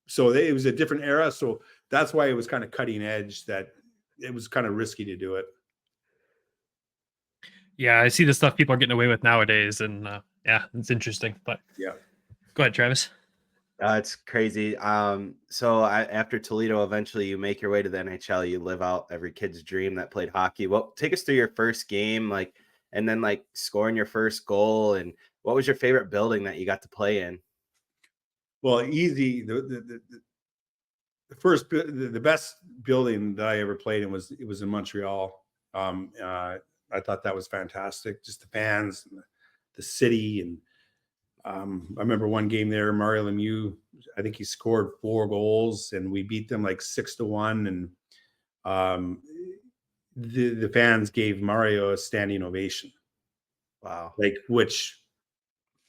so it was a different era. So that's why it was kind of cutting edge, that it was kind of risky to do it. Yeah, I see the stuff people are getting away with nowadays, and it's interesting. But yeah, go ahead, Travis. It's crazy. So after Toledo, eventually you make your way to the NHL. You live out every kid's dream that played hockey. Well, take us through your first game, and then scoring your first goal. And what was your favorite building that you got to play in? Well, easy. The best building that I ever played in was in Montreal. I thought that was fantastic. Just the fans, and the city, and I remember one game there, Mario Lemieux, I think he scored 4 goals, and we beat them 6-1. And the fans gave Mario a standing ovation. Wow! Which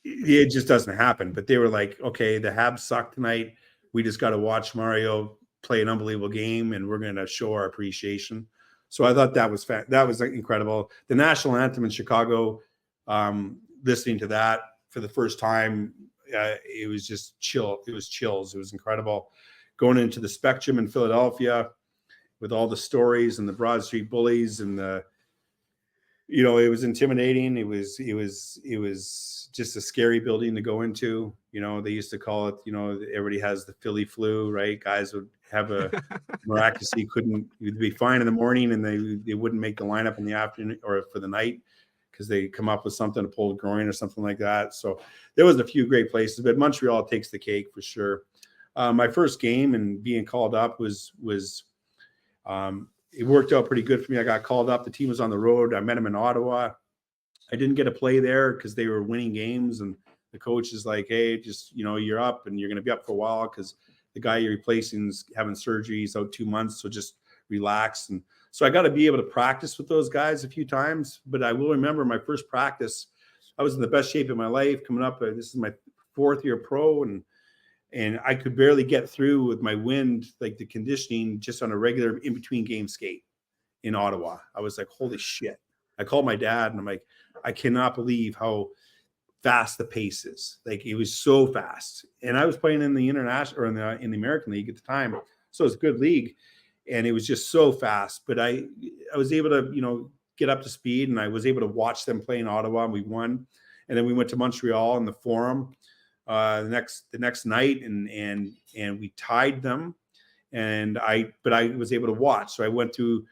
it just doesn't happen. But they were like, okay, the Habs suck tonight. We just got to watch Mario play an unbelievable game, and we're going to show our appreciation. So I thought that was incredible. The national anthem in Chicago, listening to that for the first time, it was just chill. It was chills. It was incredible. Going into the Spectrum in Philadelphia with all the stories and the Broad Street Bullies, and it was intimidating. It was just a scary building to go into. They used to call it, everybody has the Philly flu, right? Guys would have a miraculously you'd be fine in the morning, and they wouldn't make the lineup in the afternoon or for the night, because they come up with something, to pull a groin or something like that. So there was a few great places, but Montreal takes the cake for sure. My first game and being called up was it worked out pretty good for me. I got called up. The team was on the road. I met him in Ottawa. I didn't get to play there because they were winning games, and the coach is like, hey, just, you're up, and you're going to be up for a while because the guy you're replacing is having surgery. He's out 2 months. So just relax. And so I got to be able to practice with those guys a few times. But I will remember my first practice, I was in the best shape of my life coming up. This is my 4th year pro, and I could barely get through with my wind, the conditioning, just on a regular in-between game skate in Ottawa. I was like, holy shit. I called my dad, and I'm like, I cannot believe how fast the pace is. It was so fast. And I was playing in the international, or in the American League at the time. So it's a good league. And it was just so fast. But I was able to, get up to speed, and I was able to watch them play in Ottawa, and we won. And then we went to Montreal in the Forum the next night, and we tied them. But I was able to watch. So I went through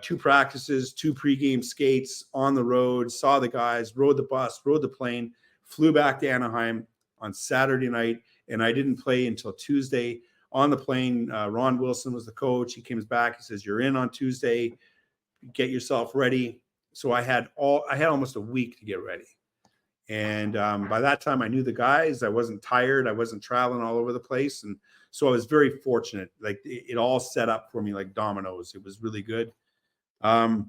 2 practices, 2 pregame skates on the road, saw the guys, rode the bus, rode the plane, flew back to Anaheim on Saturday night. And I didn't play until Tuesday. On the plane, Ron Wilson was the coach. He comes back. He says, you're in on Tuesday. Get yourself ready. So I had almost a week to get ready. And by that time, I knew the guys. I wasn't tired. I wasn't traveling all over the place. And so I was very fortunate. It all set up for me like dominoes. It was really good. I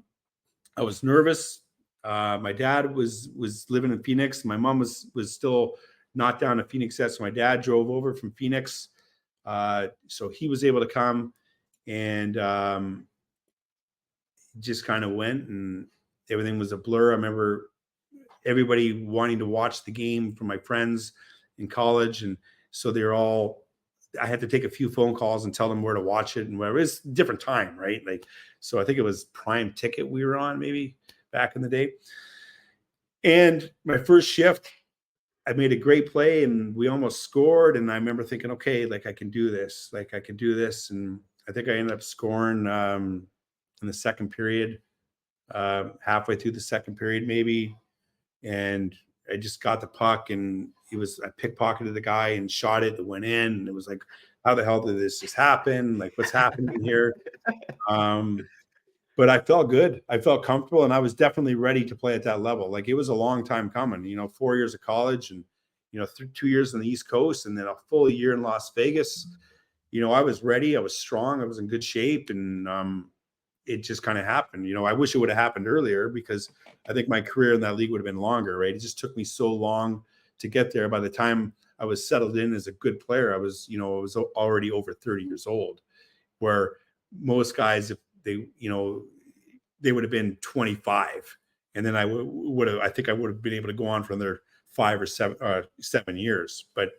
was nervous. My dad was living in Phoenix. My mom was still not down to Phoenix yet. So my dad drove over from Phoenix. So he was able to come, and just kind of went, and everything was a blur. I remember everybody wanting to watch the game from my friends in college. And So I had to take a few phone calls and tell them where to watch it and whatever. It's a different time, right? Like, so I think it was Prime Ticket we were on maybe back in the day. And my first shift, I made a great play and we almost scored. And I remember thinking, okay, like I can do this. And I think I ended up scoring in the second period, halfway through the second period, maybe. And I just got the puck and I pickpocketed the guy and shot it. It went in. And it was like, how the hell did this just happen? Like, what's happening here? But I felt good. I felt comfortable, and I was definitely ready to play at that level. Like, it was a long time coming, 4 years of college and, 2 years on the East Coast and then a full year in Las Vegas. I was ready. I was strong. I was in good shape. And it just kind of happened. I wish it would have happened earlier because I think my career in that league would have been longer, right? It just took me so long to get there. By the time I was settled in as a good player, I was already over 30 years old, where most guys, if they would have been 25, and then I think I would have been able to go on for another 5 or 7 years. But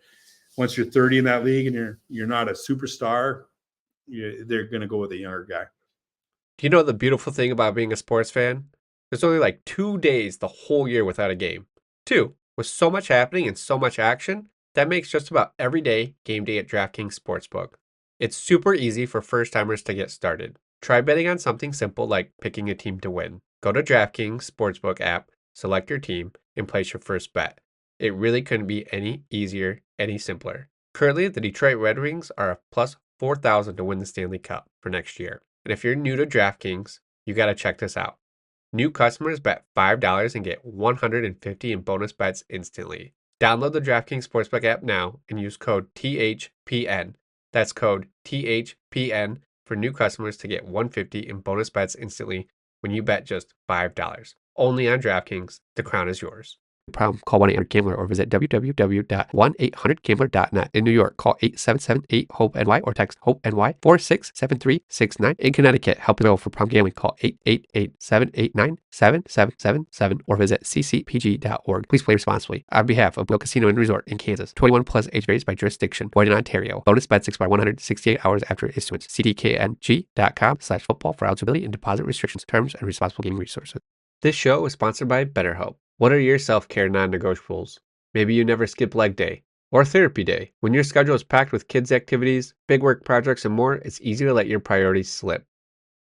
once you're 30 in that league and you're not a superstar, they're going to go with a younger guy. Do you know the beautiful thing about being a sports fan? There's only like 2 days the whole year without a game. 2, with so much happening and so much action, that makes just about every day game day at DraftKings Sportsbook. It's super easy for first-timers to get started. Try betting on something simple like picking a team to win. Go to DraftKings Sportsbook app, select your team, and place your first bet. It really couldn't be any easier, any simpler. Currently, the Detroit Red Wings are a plus 4,000 to win the Stanley Cup for next year. And if you're new to DraftKings, you got to check this out. New customers bet $5 and get $150 in bonus bets instantly. Download the DraftKings Sportsbook app now and use code THPN. That's code THPN for new customers to get $150 in bonus bets instantly when you bet just $5. Only on DraftKings. The crown is yours. Problem, call 1-800-GAMBLER or visit www.1800gambler.net. In New York, call 877-8-HOPE-NY or text HOPE-NY 467369. In Connecticut, help bill for problem gambling, call 888-789-7777 or visit ccpg.org. Please play responsibly. On behalf of Will Casino and Resort in Kansas, 21 plus, age varies by jurisdiction, void in Ontario. Bonus bets expire 168 hours after issuance. cdkng.com/football for eligibility and deposit restrictions, terms, and responsible gaming resources. This show is sponsored by BetterHelp. What are your self-care non-negotiables? Maybe you never skip leg day or therapy day. When your schedule is packed with kids' activities, big work projects, and more, it's easy to let your priorities slip.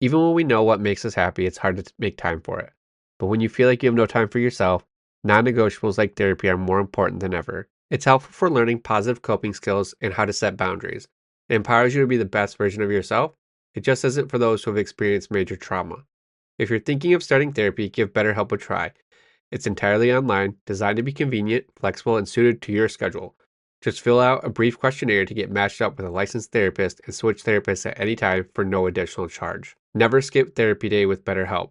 Even when we know what makes us happy, it's hard to make time for it. But when you feel like you have no time for yourself, non-negotiables like therapy are more important than ever. It's helpful for learning positive coping skills and how to set boundaries. It empowers you to be the best version of yourself. It just isn't for those who have experienced major trauma. If you're thinking of starting therapy, give BetterHelp a try. It's entirely online, designed to be convenient, flexible, and suited to your schedule. Just fill out a brief questionnaire to get matched up with a licensed therapist and switch therapists at any time for no additional charge. Never skip therapy day with BetterHelp.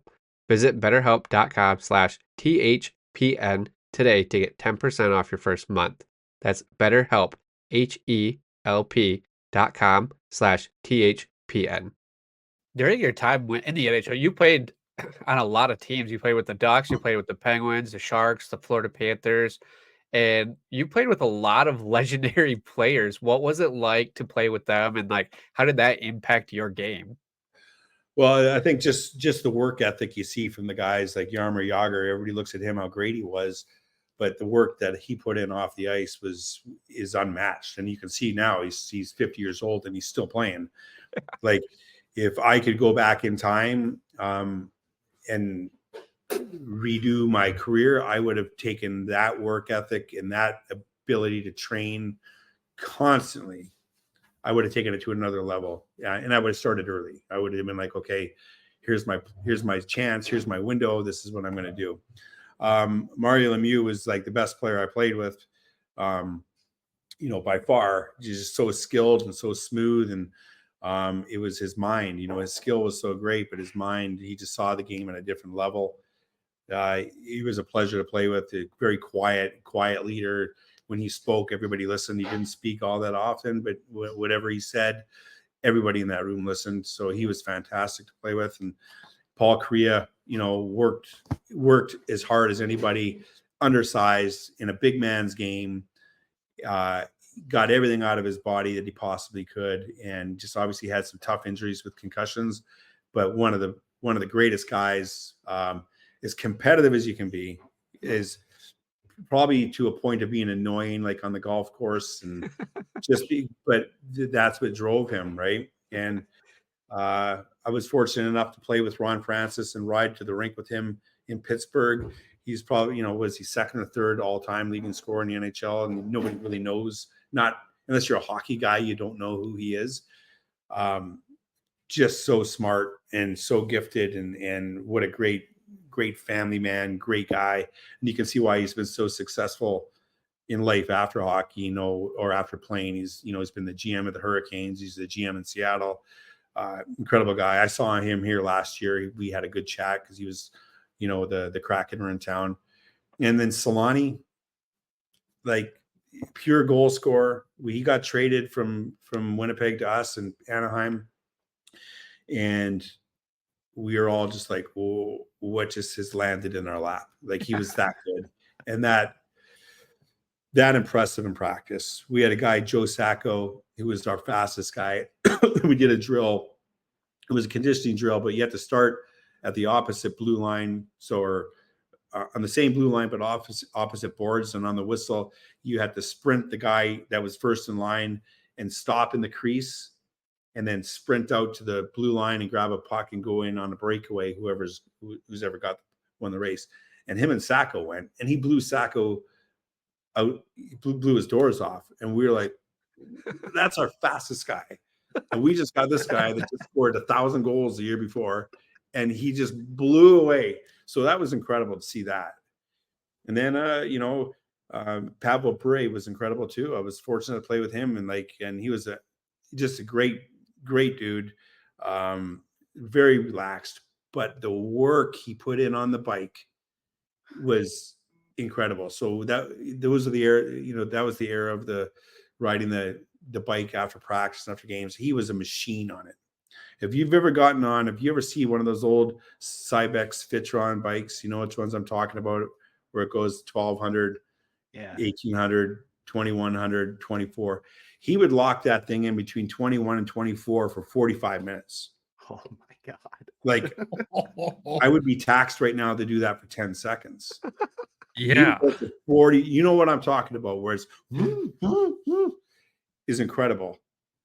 Visit betterhelp.com/THPN today to get 10% off your first month. That's BetterHelp, HELP.com/THPN. During your time in the NHL, you played on a lot of teams. You played with the Ducks, you played with the Penguins, the Sharks, the Florida Panthers, and you played with a lot of legendary players. What was it like to play with them, and how did that impact your game? Well, I think just the work ethic you see from the guys like Jaromir Jagr. Everybody looks at him, how great he was, but the work that he put in off the ice is unmatched. And you can see now he's 50 years old and he's still playing. Like, if I could go back in time and redo my career, I would have taken that work ethic and that ability to train constantly. I would have taken it to another level, and I would have started early. I would have been like, okay, here's my chance, here's my window. This is what I'm going to do. Mario Lemieux was like the best player I played with, by far. He's just so skilled and so smooth, and it was his mind. His skill was so great, but his mind, he just saw the game at a different level. He was a pleasure to play with. A very quiet leader. When he spoke, everybody listened. He didn't speak all that often, but whatever he said, everybody in that room listened. So he was fantastic to play with. And Paul Kariya, worked as hard as anybody, undersized in a big man's game. got everything out of his body that he possibly could, and just obviously had some tough injuries with concussions, but one of the greatest guys, as competitive as you can be, is probably to a point of being annoying, like on the golf course, and but that's what drove him, right? And I was fortunate enough to play with Ron Francis and ride to the rink with him in Pittsburgh. He's probably, was he second or third all time leading scorer in the NHL, and nobody really knows, not unless you're a hockey guy, you don't know who he is. Just so smart and so gifted, and what a great family man, great guy. And you can see why he's been so successful in life after hockey, or after playing. He's been the GM of the Hurricanes. He's the GM in Seattle. Incredible guy. I saw him here last year. We had a good chat because he was, the Kraken were in town. And then Solani, like pure goal scorer. He got traded from Winnipeg to us in Anaheim. And we are all just like, whoa, what just has landed in our lap? Like, he was that good. And that impressive in practice. We had a guy, Joe Sacco, who was our fastest guy. We did a drill. It was a conditioning drill, but you had to start at the opposite blue line. So on the same blue line, but opposite boards. And on the whistle, you had to sprint the guy that was first in line and stop in the crease, and then sprint out to the blue line and grab a puck and go in on a breakaway, who's ever won the race. And him and Sacco went, and he blew Sacco out, blew his doors off. And we were like, that's our fastest guy. And we just got this guy that just scored 1,000 goals the year before, and he just blew away. So that was incredible to see that. And then, Pavel Bure was incredible too. I was fortunate to play with him, and he was just a great dude. Very relaxed, but the work he put in on the bike was incredible. So that was the era of the riding the bike after practice and after games. He was a machine on it. If you ever see one of those old Cybex Fitron bikes, you know which ones I'm talking about, where it goes 1,200, 1,800, 2,100, 24. He would lock that thing in between 21 and 24 for 45 minutes. Oh my God. Like, I would be taxed right now to do that for 10 seconds. Yeah. 40, you know what I'm talking about, where it's is incredible.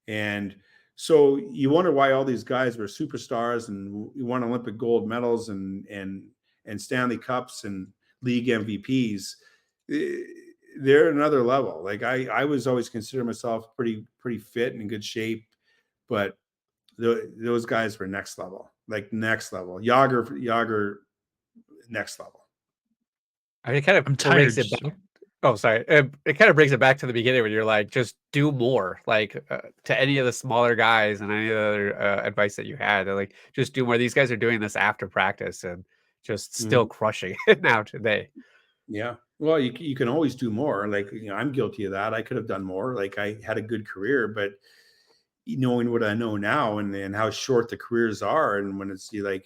And so you wonder why all these guys were superstars and won Olympic gold medals and Stanley Cups and league MVPs. They're another level. Like, I was always consider myself pretty fit and in good shape, but those guys were next level. Yager, next level. I mean, it kind of brings it back. Oh, sorry. It kind of brings it back to the beginning when you're like, just do more. Like, to any of the smaller guys and any other advice that you had, they're like, just do more. These guys are doing this after practice and just still crushing it now today. Yeah. Well, you can always do more. Like, I'm guilty of that. I could have done more. Like, I had a good career, but knowing what I know now and how short the careers are, and when it's like,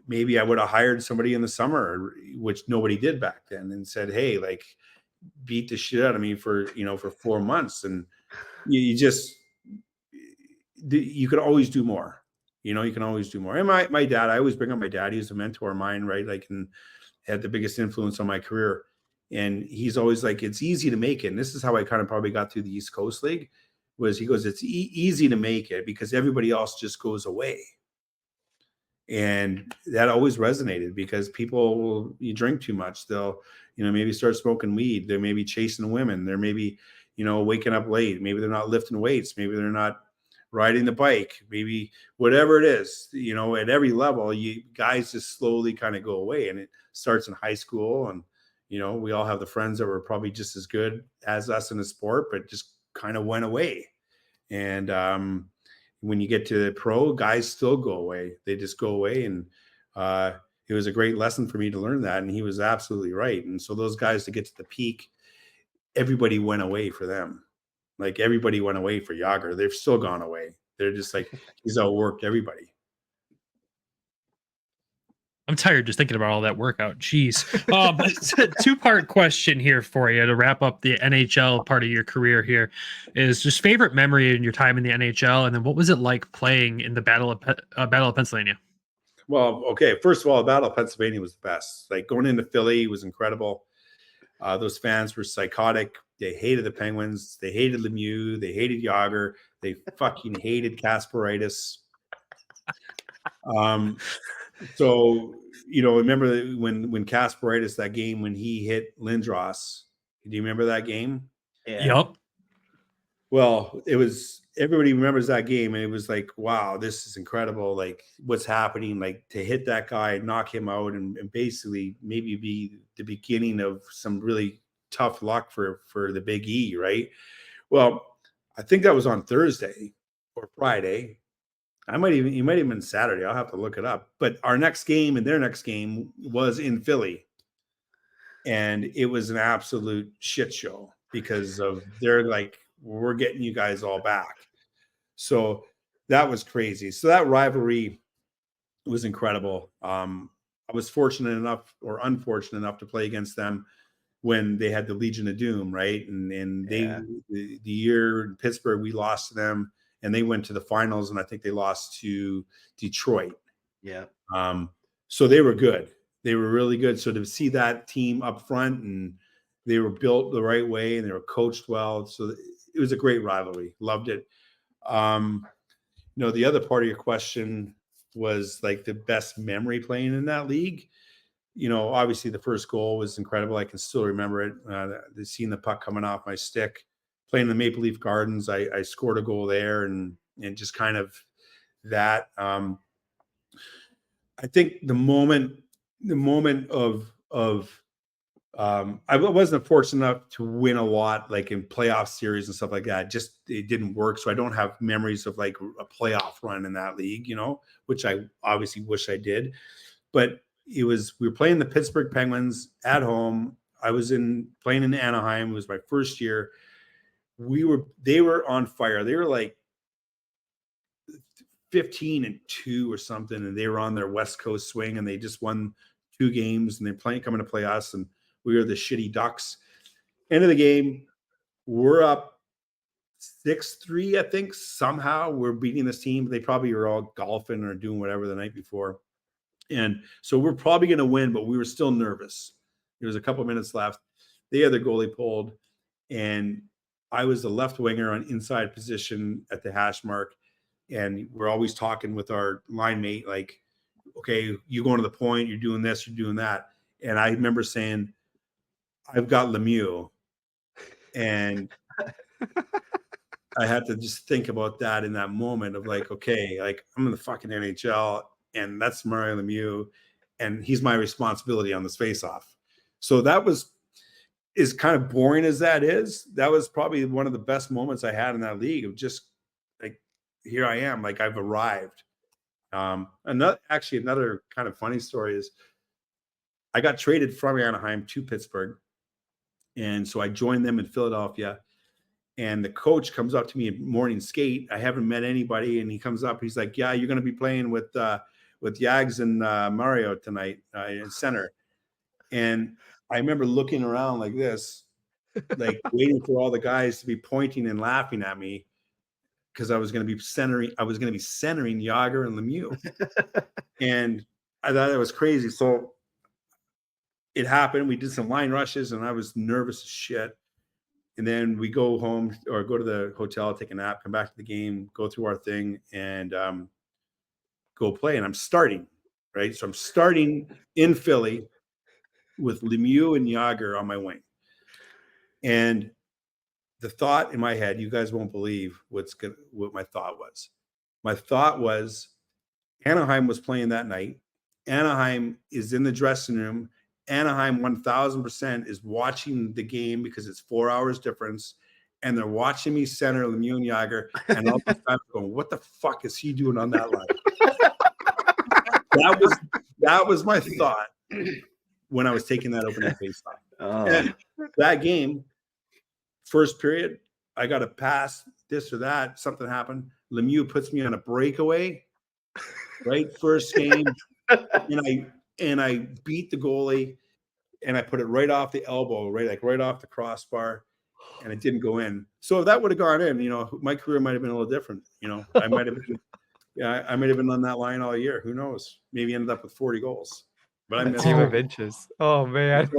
maybe I would have hired somebody in the summer, which nobody did back then, and said, hey, like, beat the shit out of me for 4 months. And you can always do more. You can always do more. And my dad, I always bring up my dad. He was a mentor of mine, right? Like, and had the biggest influence on my career. And he's always like, it's easy to make it. And this is how I kind of probably got through the East Coast League, was he goes, it's easy to make it because everybody else just goes away. And that always resonated because people, you drink too much, they'll, maybe start smoking weed. They may be chasing women. They're maybe, waking up late. Maybe they're not lifting weights. Maybe they're not riding the bike. Maybe whatever it is, at every level, guys just slowly kind of go away. And it starts in high school. And, we all have the friends that were probably just as good as us in the sport, but just kind of went away. And, when you get to the pro, guys still go away. They just go away. And it was a great lesson for me to learn that. And he was absolutely right. And so those guys to get to the peak, everybody went away for them. Like, everybody went away for Yager. They've still gone away. They're just like, he's outworked everybody. I'm tired just thinking about all that workout. Jeez. It's a two-part question here for you to wrap up the NHL part of your career here is just favorite memory in your time in the NHL. And then what was it like playing in the Battle of Pennsylvania? Well, okay. First of all, the Battle of Pennsylvania was the best. Like going into Philly was incredible. Those fans were psychotic. They hated the Penguins. They hated Lemieux. They hated Yager. They fucking hated Kasparaitis. So, remember when Kasparaitis, that game when he hit Lindros, do you remember that game? Yeah. Yep. Well, everybody remembers that game, and it was like, wow, this is incredible. Like what's happening, like to hit that guy, knock him out, and basically maybe be the beginning of some really tough luck for the Big E, right? Well, I think that was on Thursday or Friday. It might have been Saturday. I'll have to look it up. But our next game and their next game was in Philly. And it was an absolute shit show because of they're like, we're getting you guys all back. So that was crazy. So that rivalry was incredible. I was fortunate enough or unfortunate enough to play against them when they had the Legion of Doom, right? And the year in Pittsburgh, we lost to them. And they went to the finals, and I think they lost to Detroit. Yeah. So they were good. They were really good. So to see that team up front, and they were built the right way, and they were coached well. So it was a great rivalry. Loved it. The other part of your question was like the best memory playing in that league. Obviously the first goal was incredible. I can still remember it. Seeing the puck coming off my stick. Playing in the Maple Leaf Gardens, I scored a goal there, and just kind of that. I think the moment of I wasn't fortunate enough to win a lot, like in playoff series and stuff like that. Just it didn't work, so I don't have memories of like a playoff run in that league, which I obviously wish I did. But we were playing the Pittsburgh Penguins at home. I was playing in Anaheim. It was my first year. They were on fire. They were like 15-2 or something, and they were on their West Coast swing, and they just won 2 games, and they're coming to play us, and we were the shitty Ducks. End of the game, we're up 6-3, I think. Somehow we're beating this team. They probably were all golfing or doing whatever the night before. And so we're probably going to win, but we were still nervous. There was a couple minutes left. They had their goalie pulled, and I was the left winger on inside position at the hash mark. And we're always talking with our line mate, like, okay, you going to the point, you're doing this, you're doing that. And I remember saying, I've got Lemieux. And I had to just think about that in that moment of like, okay, like I'm in the fucking NHL, and that's Mario Lemieux, and he's my responsibility on this face-off. So that was, as kind of boring as that is, that was probably one of the best moments I had in that league of just like, here I am, like I've arrived. Another kind of funny story is I got traded from Anaheim to Pittsburgh. And so I joined them in Philadelphia, and the coach comes up to me at morning skate. I haven't met anybody. And he comes up, he's like, yeah, you're going to be playing with Yags and Mario tonight in center. And I remember looking around like this, like waiting for all the guys to be pointing and laughing at me, because I was going to be centering Yager and Lemieux. And I thought that was crazy. So it happened. We did some line rushes, and I was nervous as shit. And then we go home or go to the hotel, take a nap, come back to the game, go through our thing, and go play. And I'm starting, right? So I'm starting in Philly with Lemieux and Yager on my wing. And the thought in my head, you guys won't believe what my thought was. My thought was Anaheim was playing that night. Anaheim is in the dressing room. Anaheim 1000% is watching the game because it's 4 hours difference. And they're watching me center Lemieux and Yager. And all the time going, what the fuck is he doing on that line? That was my thought when I was taking that opening faceoff. And that game, first period, I got a pass, this or that, something happened. Lemieux puts me on a breakaway, right? First game. And I and I beat the goalie, and I put it right off the elbow, right off the crossbar, and it didn't go in. So if that would have gone in, my career might have been a little different. I might have been, I might have been on that line all year. Who knows? Maybe ended up with 40 goals. But I A missed team it. of inches. Oh man.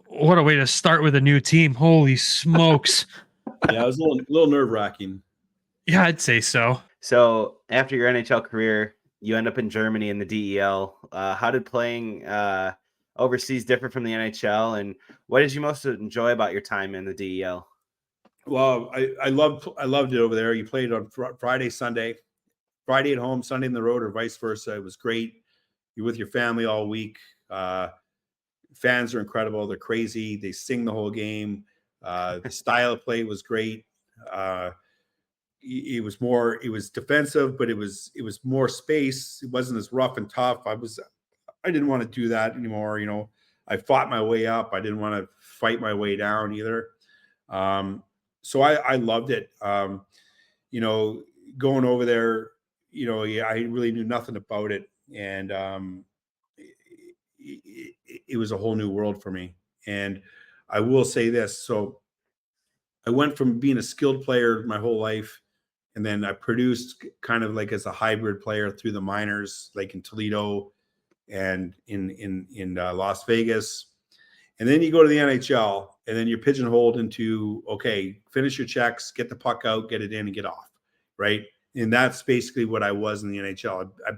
What a way to start with a new team. Holy smokes. Yeah, it was a little nerve-wracking. Yeah, I'd say so. So after your NHL career, you end up in Germany in the DEL. How did playing overseas differ from the NHL, and what did you most enjoy about your time in the DEL? Well, I loved it over there. You played on Friday, Sunday, Friday at home, Sunday in the road, or vice versa. It was great. You're with your family all week. Fans are incredible. They're crazy. They sing the whole game. The style of play was great. It was defensive, but it was more space. It wasn't as rough and tough. I didn't want to do that anymore. I fought my way up. I didn't want to fight my way down either. So I loved it. Going over there, I really knew nothing about it. And it was a whole new world for me. And I will say this. So I went from being a skilled player my whole life, and then I produced kind of like as a hybrid player through the minors, like in Toledo and in Las Vegas. And then you go to the NHL, and then you're pigeonholed into, okay, finish your checks, get the puck out, get it in, and get off, right? And that's basically what I was in the NHL. I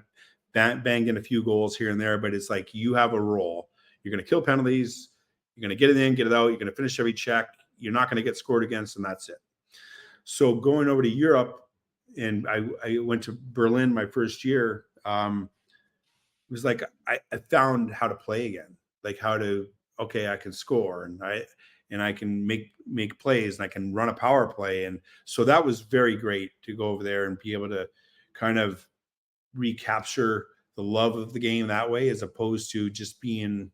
banged in a few goals here and there, but it's like you have a role. You're going to kill penalties. You're going to get it in, get it out. You're going to finish every check. You're not going to get scored against, and that's it. So going over to Europe, and I went to Berlin my first year. It was like I found how to play again, like how to, okay, I can score, and I can make plays, and I can run a power play. And so that was very great to go over there and be able to kind of recapture the love of the game that way, as opposed to just being,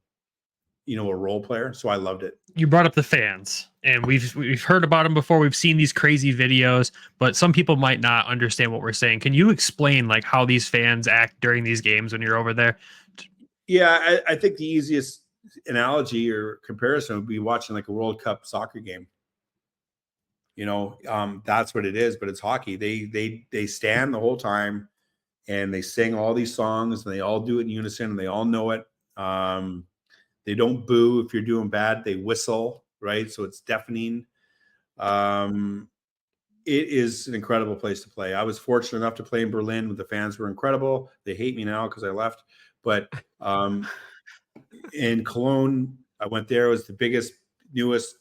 a role player. So I loved it. You brought up the fans, and we've heard about them before. We've seen these crazy videos, but some people might not understand what we're saying. Can you explain like how these fans act during these games when you're over there? Yeah, I think the easiest analogy or comparison would be watching like a World Cup soccer game. That's what it is, but it's hockey. They stand the whole time, and they sing all these songs, and they all do it in unison, and they all know it. They don't boo if you're doing bad. They whistle, right? So it's deafening. It is an incredible place to play. I was fortunate enough to play in Berlin. The fans were incredible. They hate me now because I left. But in Cologne, I went there. It was the biggest, newest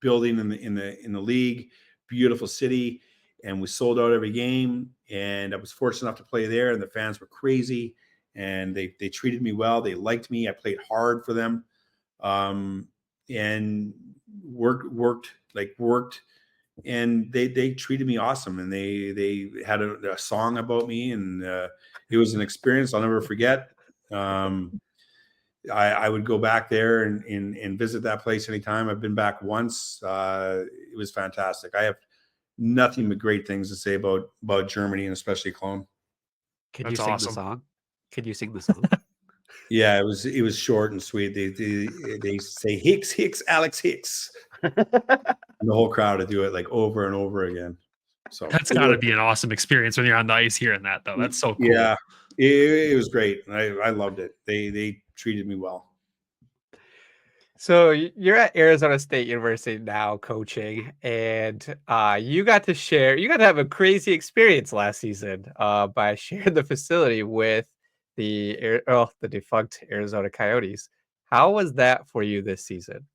building in the league. Beautiful city, and we sold out every game. And I was fortunate enough to play there, and the fans were crazy. And they treated me well. They liked me. I played hard for them, and worked, and they treated me awesome. And they had a song about me, and it was an experience I'll never forget. I would go back there and visit that place anytime. I've been back once. It was fantastic. I have nothing but great things to say about Germany, and especially Cologne. Can That's you sing awesome. the song? Can you sing the song? Yeah, it was short and sweet. They say Hicks, Alex Hicks. And the whole crowd would do it like over and over again. So That's got to be an awesome experience when you're on the ice hearing that, though. That's so cool. Yeah, it was great. I loved it. They treated me well. So you're at Arizona State University now coaching, and you got to have a crazy experience last season by sharing the facility with the defunct Arizona Coyotes. How was that for you this season?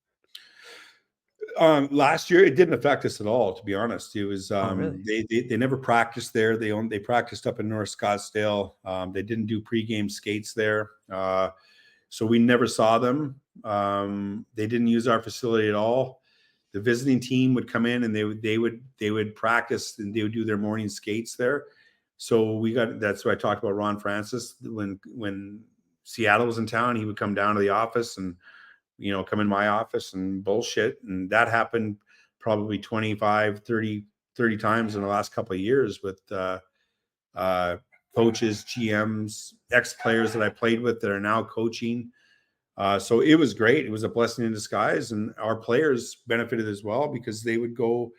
Last year, it didn't affect us at all, to be honest. It was Really? they never practiced there. They practiced up in North Scottsdale. They didn't do pregame skates there, so we never saw them. They didn't use our facility at all. The visiting team would come in, and they would practice, and they would do their morning skates there. So that's why I talked about Ron Francis. When Seattle was in town, he would come down to the office and come in my office and bullshit. And that happened probably 25, 30 times in the last couple of years with coaches, GMs, ex-players that I played with that are now coaching. So it was great. It was a blessing in disguise, and our players benefited as well because they would go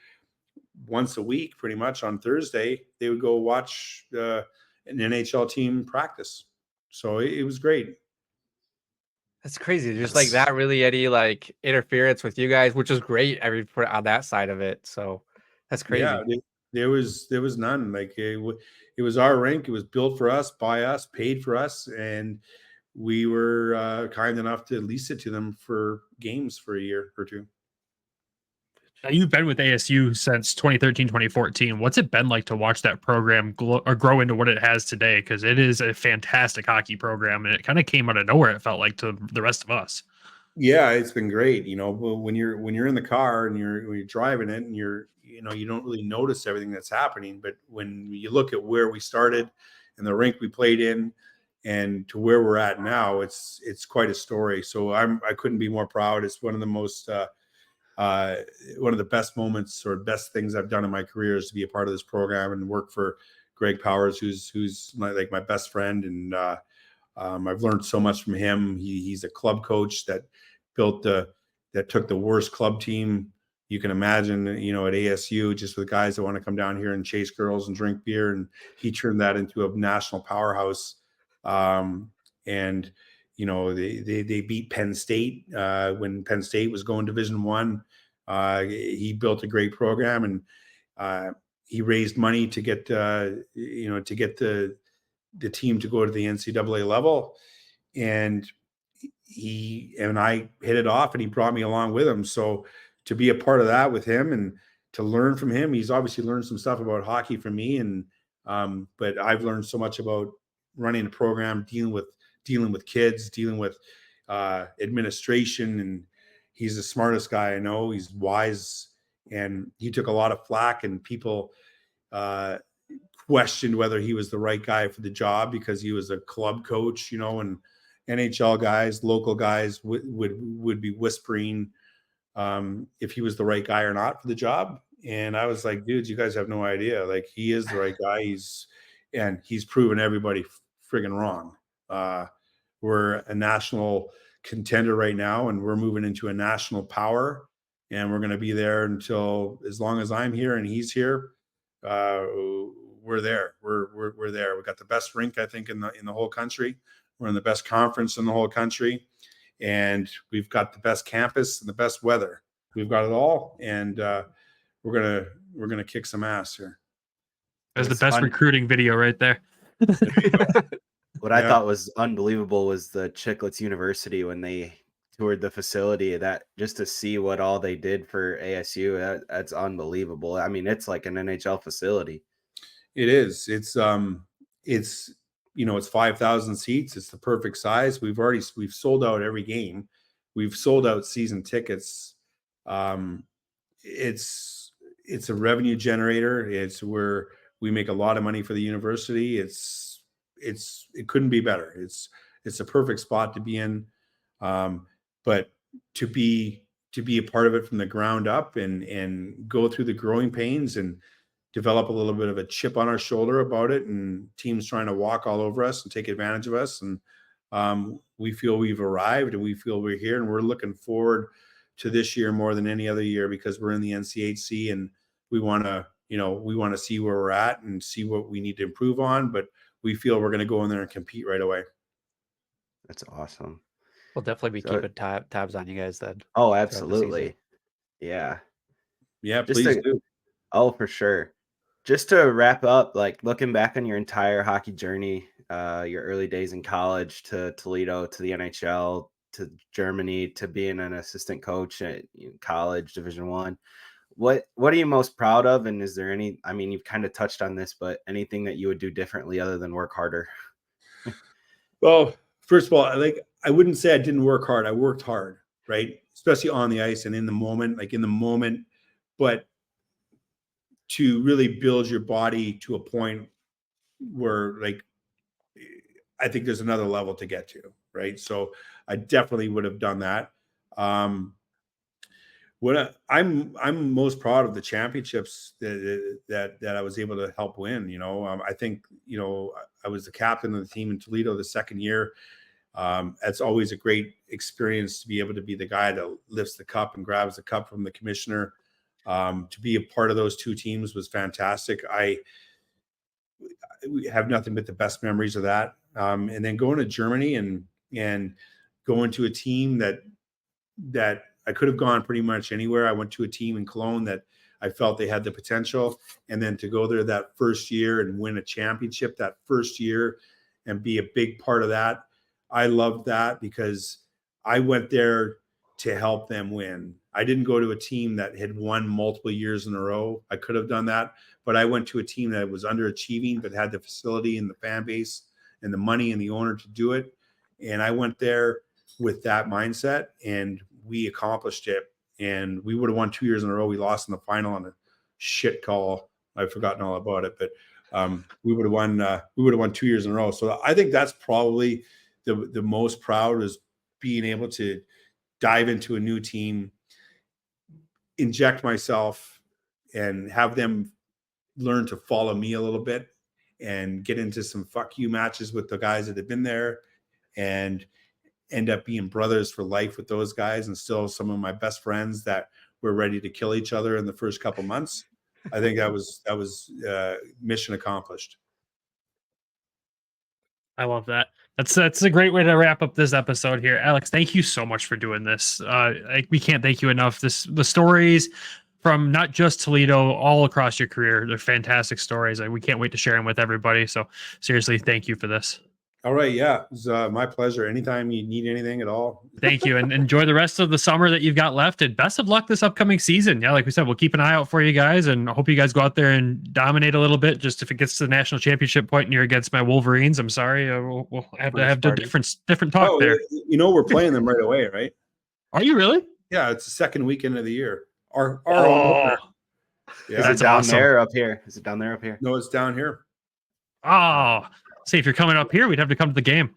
once a week, pretty much on Thursday. They would go watch an NHL team practice. So it was great. That's crazy. Just like that, really any like interference with you guys, which is great. I mean, for on that side of it. So that's crazy. Yeah, there was none. Like it was our rink. It was built for us, by us, paid for us, and we were kind enough to lease it to them for games for a year or two. Now, you've been with ASU since 2013, 2014. What's it been like to watch that program grow into what it has today? Because it is a fantastic hockey program, and it kind of came out of nowhere, it felt like, to the rest of us. Yeah, it's been great. You know, when you're in the car and when you're driving it, and you don't really notice everything that's happening. But when you look at where we started and the rink we played in, and to where we're at now, it's quite a story. So I couldn't be more proud. It's one of the most one of the best moments or best things I've done in my career is to be a part of this program and work for Greg Powers, who's my best friend. And I've learned so much from him. He's a club coach that took the worst club team you can imagine, at ASU, just with guys that want to come down here and chase girls and drink beer. And he turned that into a national powerhouse. And they beat Penn State when Penn State was going Division I. He built a great program, and he raised money to get the team to go to the NCAA level. And he and I hit it off, and he brought me along with him. So to be a part of that with him and to learn from him, he's obviously learned some stuff about hockey from me. And but I've learned so much about running a program, dealing with kids, dealing with administration. And he's the smartest guy I know. He's wise, and he took a lot of flack, and people questioned whether he was the right guy for the job because he was a club coach, and NHL guys, local guys would be whispering if he was the right guy or not for the job. And I was like, dudes, you guys have no idea. Like, he is the right guy. He's proven everybody friggin' wrong. We're a national contender right now, and we're moving into a national power, and we're going to be there until as long as I'm here and he's here. We're there. We're there. We've got the best rink, I think, in the whole country. We're in the best conference in the whole country, and we've got the best campus and the best weather. We've got it all, and we're gonna kick some ass here. That's the best recruiting video right there. What I thought was unbelievable was the Chicklets University when they toured the facility, that just to see what all they did for ASU. That's unbelievable. I mean, it's like an NHL facility. It is. It's 5,000 seats. It's the perfect size. We've sold out every game. We've sold out season tickets. It's a revenue generator. It's where we make a lot of money for the university. It couldn't be better. It's a perfect spot to be in. But to be a part of it from the ground up and go through the growing pains and develop a little bit of a chip on our shoulder about it, and teams trying to walk all over us and take advantage of us. And we feel we've arrived, and we feel we're here, and we're looking forward to this year more than any other year because we're in the NCHC, and we want to see where we're at and see what we need to improve on. But we feel we're going to go in there and compete right away. That's awesome. We'll definitely be keeping tabs on you guys then. Oh, absolutely. Yeah. Yeah, please do. Oh, for sure. Just to wrap up, like looking back on your entire hockey journey, your early days in college to Toledo, to the NHL, to Germany, to being an assistant coach at college, Division I. What are you most proud of? And is there any, I mean, you've kind of touched on this, but anything that you would do differently other than work harder? Well, first of all, I wouldn't say I didn't work hard. I worked hard, right? Especially on the ice and in the moment, but to really build your body to a point where, like, I think there's another level to get to, right? So I definitely would have done that. I'm most proud of the championships that I was able to help win. I think I was the captain of the team in Toledo the second year. It's always a great experience to be able to be the guy that lifts the cup and grabs the cup from the commissioner. To be a part of those two teams was fantastic. We have nothing but the best memories of that. And then going to Germany and going to a team that I could have gone pretty much anywhere. I went to a team in Cologne that I felt they had the potential, and then to go there that first year and win a championship that first year and be a big part of that. I loved that because I went there to help them win. I didn't go to a team that had won multiple years in a row. I could have done that, but I went to a team that was underachieving, but had the facility and the fan base and the money and the owner to do it. And I went there with that mindset, and we accomplished it. And we would have won 2 years in a row. We lost in the final on a shit call. I've forgotten all about it, but we would have won 2 years in a row. So I think that's probably the most proud, is being able to dive into a new team, inject myself, and have them learn to follow me a little bit and get into some fuck you matches with the guys that have been there, and end up being brothers for life with those guys, and still some of my best friends that were ready to kill each other in the first couple months. I think that was mission accomplished. I love that. That's a great way to wrap up this episode here. Alex, thank you so much for doing this. We can't thank you enough. The stories from not just Toledo, all across your career, they're fantastic stories. We can't wait to share them with everybody. So seriously, thank you for this. All right. Yeah. It was my pleasure. Anytime you need anything at all. Thank you. And enjoy the rest of the summer that you've got left. And best of luck this upcoming season. Yeah, like we said, we'll keep an eye out for you guys. And I hope you guys go out there and dominate a little bit. Just if it gets to the national championship point and you're against my Wolverines, I'm sorry. We'll have to have a different talk there. We're playing them right away, right? Are you really? Yeah. It's the second weekend of the year. Our Yeah, is it down awesome. there or up here? Is it down there, up here? No, it's down here. Oh, see, if you're coming up here, we'd have to come to the game.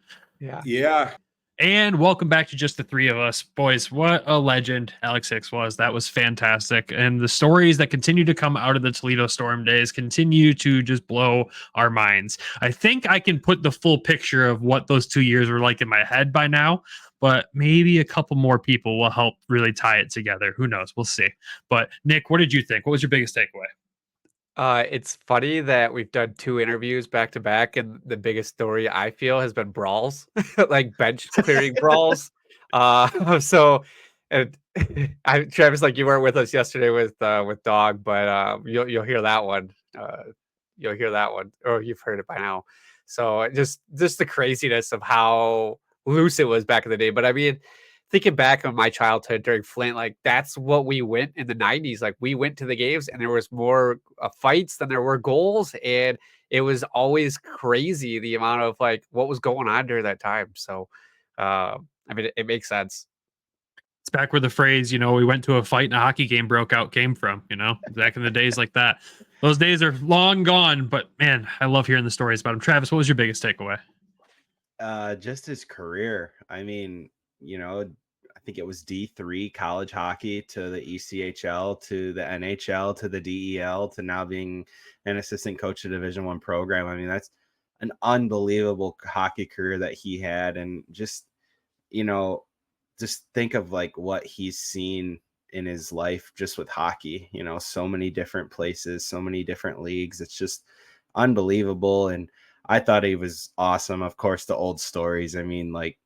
Yeah. And welcome back to just the three of us. Boys, what a legend Alex Hicks was. That was fantastic. And the stories that continue to come out of the Toledo Storm days continue to just blow our minds. I think I can put the full picture of what those 2 years were like in my head by now, but maybe a couple more people will help really tie it together. Who knows? We'll see. But Nick, what did you think? What was your biggest takeaway? It's funny that we've done 2 interviews back to back, and the biggest story I feel has been brawls, like bench clearing brawls. So, and Travis, like you weren't with us yesterday with Dog, but you'll hear that one. You'll hear that one, or you've heard it by now. So just the craziness of how loose it was back in the day. But I mean, thinking back on my childhood during Flint, like that's what we went in the 90s. Like we went to the games and there was more fights than there were goals. And it was always crazy the amount of like what was going on during that time. So, I mean, it makes sense. It's back where the phrase, we went to a fight and a hockey game broke out came from, back in the days like that. Those days are long gone, but man, I love hearing the stories about him. Travis, what was your biggest takeaway? Just his career. I mean, I think it was D3 college hockey to the ECHL to the NHL to the DEL to now being an assistant coach of Division I program. I mean, that's an unbelievable hockey career that he had. And just think of like what he's seen in his life just with hockey, so many different places, so many different leagues. It's just unbelievable. And I thought he was awesome. Of course, the old stories. I mean, like,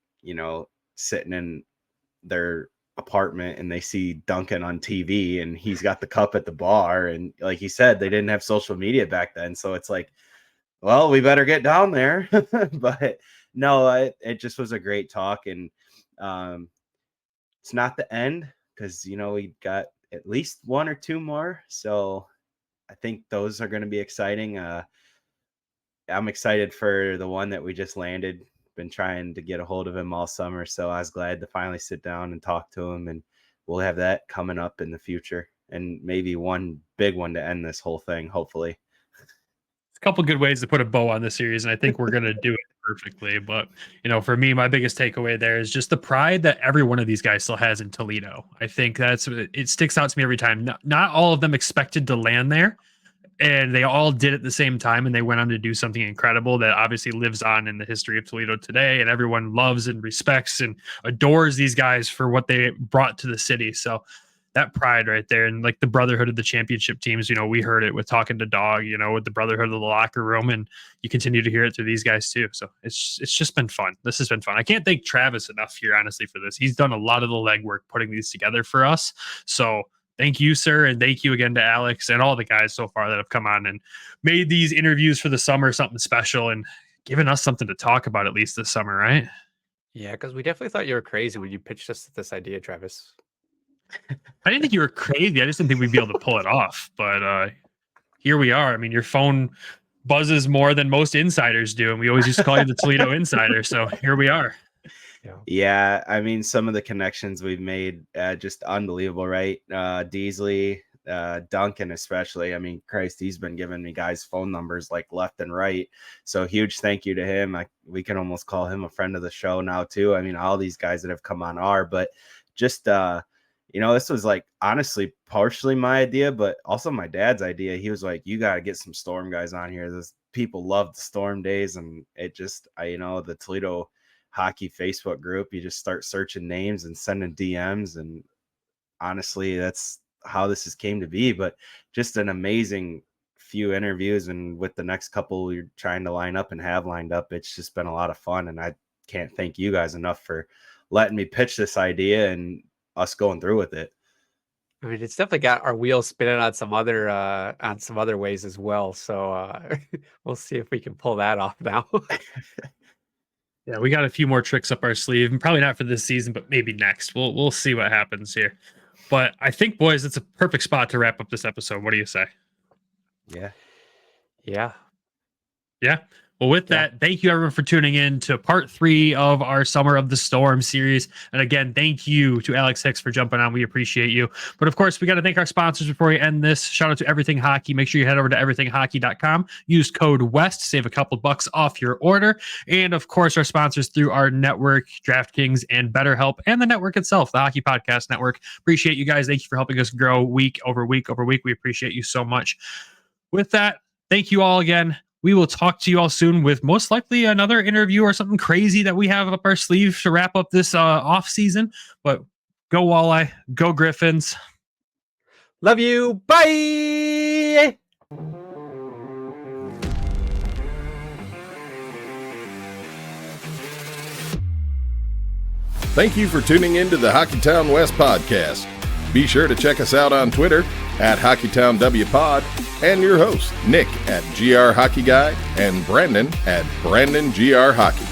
sitting in their apartment and they see Duncan on TV and he's got the cup at the bar. And like he said, they didn't have social media back then. So it's like, well, we better get down there. But no, it just was a great talk. And it's not the end because, we got at least 1 or 2 more. So I think those are going to be exciting. I'm excited for the one that we just landed. Been trying to get a hold of him all summer, so I was glad to finally sit down and talk to him, and we'll have that coming up in the future, and maybe one big one to end this whole thing, hopefully. It's a couple good ways to put a bow on this series, and I think we're going to do it perfectly. But, for me, my biggest takeaway there is just the pride that every one of these guys still has in Toledo. I think it sticks out to me every time. Not all of them expected to land there, and they all did at the same time, and they went on to do something incredible that obviously lives on in the history of Toledo today, and everyone loves and respects and adores these guys for what they brought to the city. So that pride right there, and like the brotherhood of the championship teams, we heard it with Talking to Dog, with the brotherhood of the locker room, and you continue to hear it through these guys too. So it's just been fun. This has been fun. I can't thank Travis enough here, honestly, for this. He's done a lot of the legwork putting these together for us. So thank you, sir. And thank you again to Alex and all the guys so far that have come on and made these interviews for the summer something special and given us something to talk about at least this summer, right? Yeah, because we definitely thought you were crazy when you pitched us this idea, Travis. I didn't think you were crazy. I just didn't think we'd be able to pull it off. But here we are. I mean, your phone buzzes more than most insiders do. And we always used to call you the Toledo Insider. So here we are. Yeah, I mean, some of the connections we've made, just unbelievable, right? Deasley, Duncan especially. I mean, Christ, he's been giving me guys' phone numbers like left and right. So huge thank you to him. We can almost call him a friend of the show now too. I mean, all these guys that have come on are, but just this was like honestly partially my idea, but also my dad's idea. He was like, you got to get some Storm guys on here. This people love the Storm days, and it just the Toledo hockey Facebook group, you just start searching names and sending DMs, and honestly that's how this has came to be. But just an amazing few interviews, and with the next couple we're trying to line up and have lined up, it's just been a lot of fun, and I can't thank you guys enough for letting me pitch this idea and us going through with it. I mean, it's definitely got our wheels spinning on some other ways as well. So we'll see if we can pull that off now. Yeah, we got a few more tricks up our sleeve, and probably not for this season, but maybe next. We'll see what happens here. But I think, boys, it's a perfect spot to wrap up this episode. What do you say? Yeah. Well, with that, thank you everyone for tuning in to part 3 of our Summer of the Storm series. And again, thank you to Alex Hicks for jumping on. We appreciate you. But of course, we got to thank our sponsors before we end this. Shout out to Everything Hockey. Make sure you head over to everythinghockey.com. Use code WEST, save a couple bucks off your order. And of course, our sponsors through our network, DraftKings and BetterHelp, and the network itself, the Hockey Podcast Network. Appreciate you guys. Thank you for helping us grow week over week over week. We appreciate you so much. With that, thank you all again. We will talk to you all soon with most likely another interview or something crazy that we have up our sleeve to wrap up this off season. But go Walleye, go Griffins. Love you. Bye. Thank you for tuning in to the Hockeytown West Podcast. Be sure to check us out on Twitter at HockeytownWPod, and your host, Nick at GR Hockey Guy, and Brandon at Brandon GR Hockey.